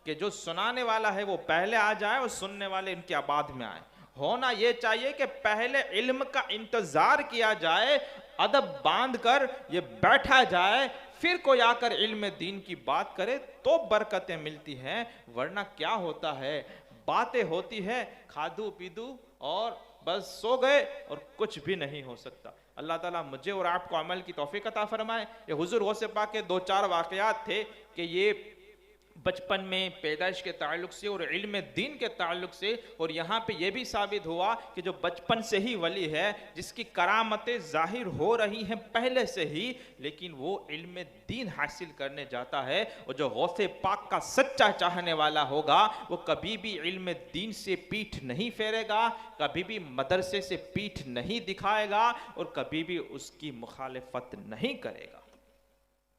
कि जो सुनाने वाला है वो पहले आ जाए और सुनने वाले इनके बाद में आए। होना ये चाहिए कि पहले इल्म का इंतजार किया जाए, अदब बांध कर ये बैठा जाए, फिर कोई आकर इल्म दीन की बात करे तो बरकतें मिलती हैं। वरना क्या होता है, बातें होती है, खादू पीदू और बस सो गए और कुछ भी नहीं हो सकता। अल्लाह ताला मुझे और आपको अमल की तौफीक अता फरमाए। ये हुजूर गौसे पाक के 2-4 वाक़यात थे कि ये बचपन में पैदाइश के ताल्लुक से और इल्म दीन के ताल्लुक से, और यहाँ पे ये भी साबित हुआ कि जो बचपन से ही वली है, जिसकी करामतें जाहिर हो रही हैं पहले से ही, लेकिन वो इल्म दीन हासिल करने जाता है, और जो गौसे पाक का सच्चा चाहने वाला होगा वो कभी भी इल्म दीन से पीठ नहीं फेरेगा, कभी भी मदरसे से पीठ नहीं दिखाएगा, और कभी भी उसकी मुखालिफत नहीं करेगा।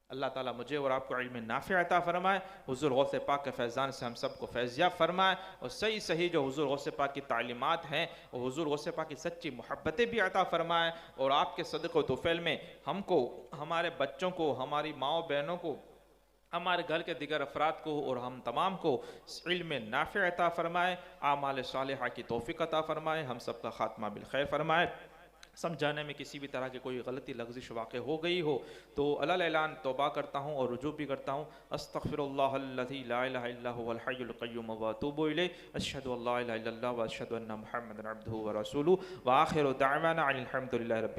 अल्लाह ताला मुझे और आपको इल्म नाफ़ि अता फरमाए, हुज़ूर गौसे पाक के फैज़ान से हम सबको फैज़याब फरमाए, और सही सही जो हुज़ूर गौसे पाक की तालीमात हैं और हुज़ूर गौसे पाक की सच्ची मोहब्बतें भी अता फरमाए, और आपके सदक़े तोफ़ैल में हमको, हमारे बच्चों को, हमारी माओ बहनों को, हमारे घर के दिगर अफराद को और हम तमाम को इल्म नाफ़ि अता फरमाए, आमाल सालिहा की तौफ़ीक़ अता फरमाए, हम सबका ख़ात्मा बिल खैर फरमाए। समझाने में किसी भी तरह की कोई गलती लफ्ज़िश वाक़ हो गई हो तो अल्लाह ऐलान तौबा करता हूँ और रुजू भी करता हूँ। अस्तग़फ़िरुल्लाहल्लज़ी ला इलाहा इल्ला हुवल हय्युल क़य्यूम व अतूबु इलैहि। अशहदु अल्ला इलाहा इल्लल्लाह व अशहदु अन्ना मुहम्मदन अब्दुहु व रसूलुहु व आखिरु दअवाना अनिल हम्दुलिल्लाहि रब्बिल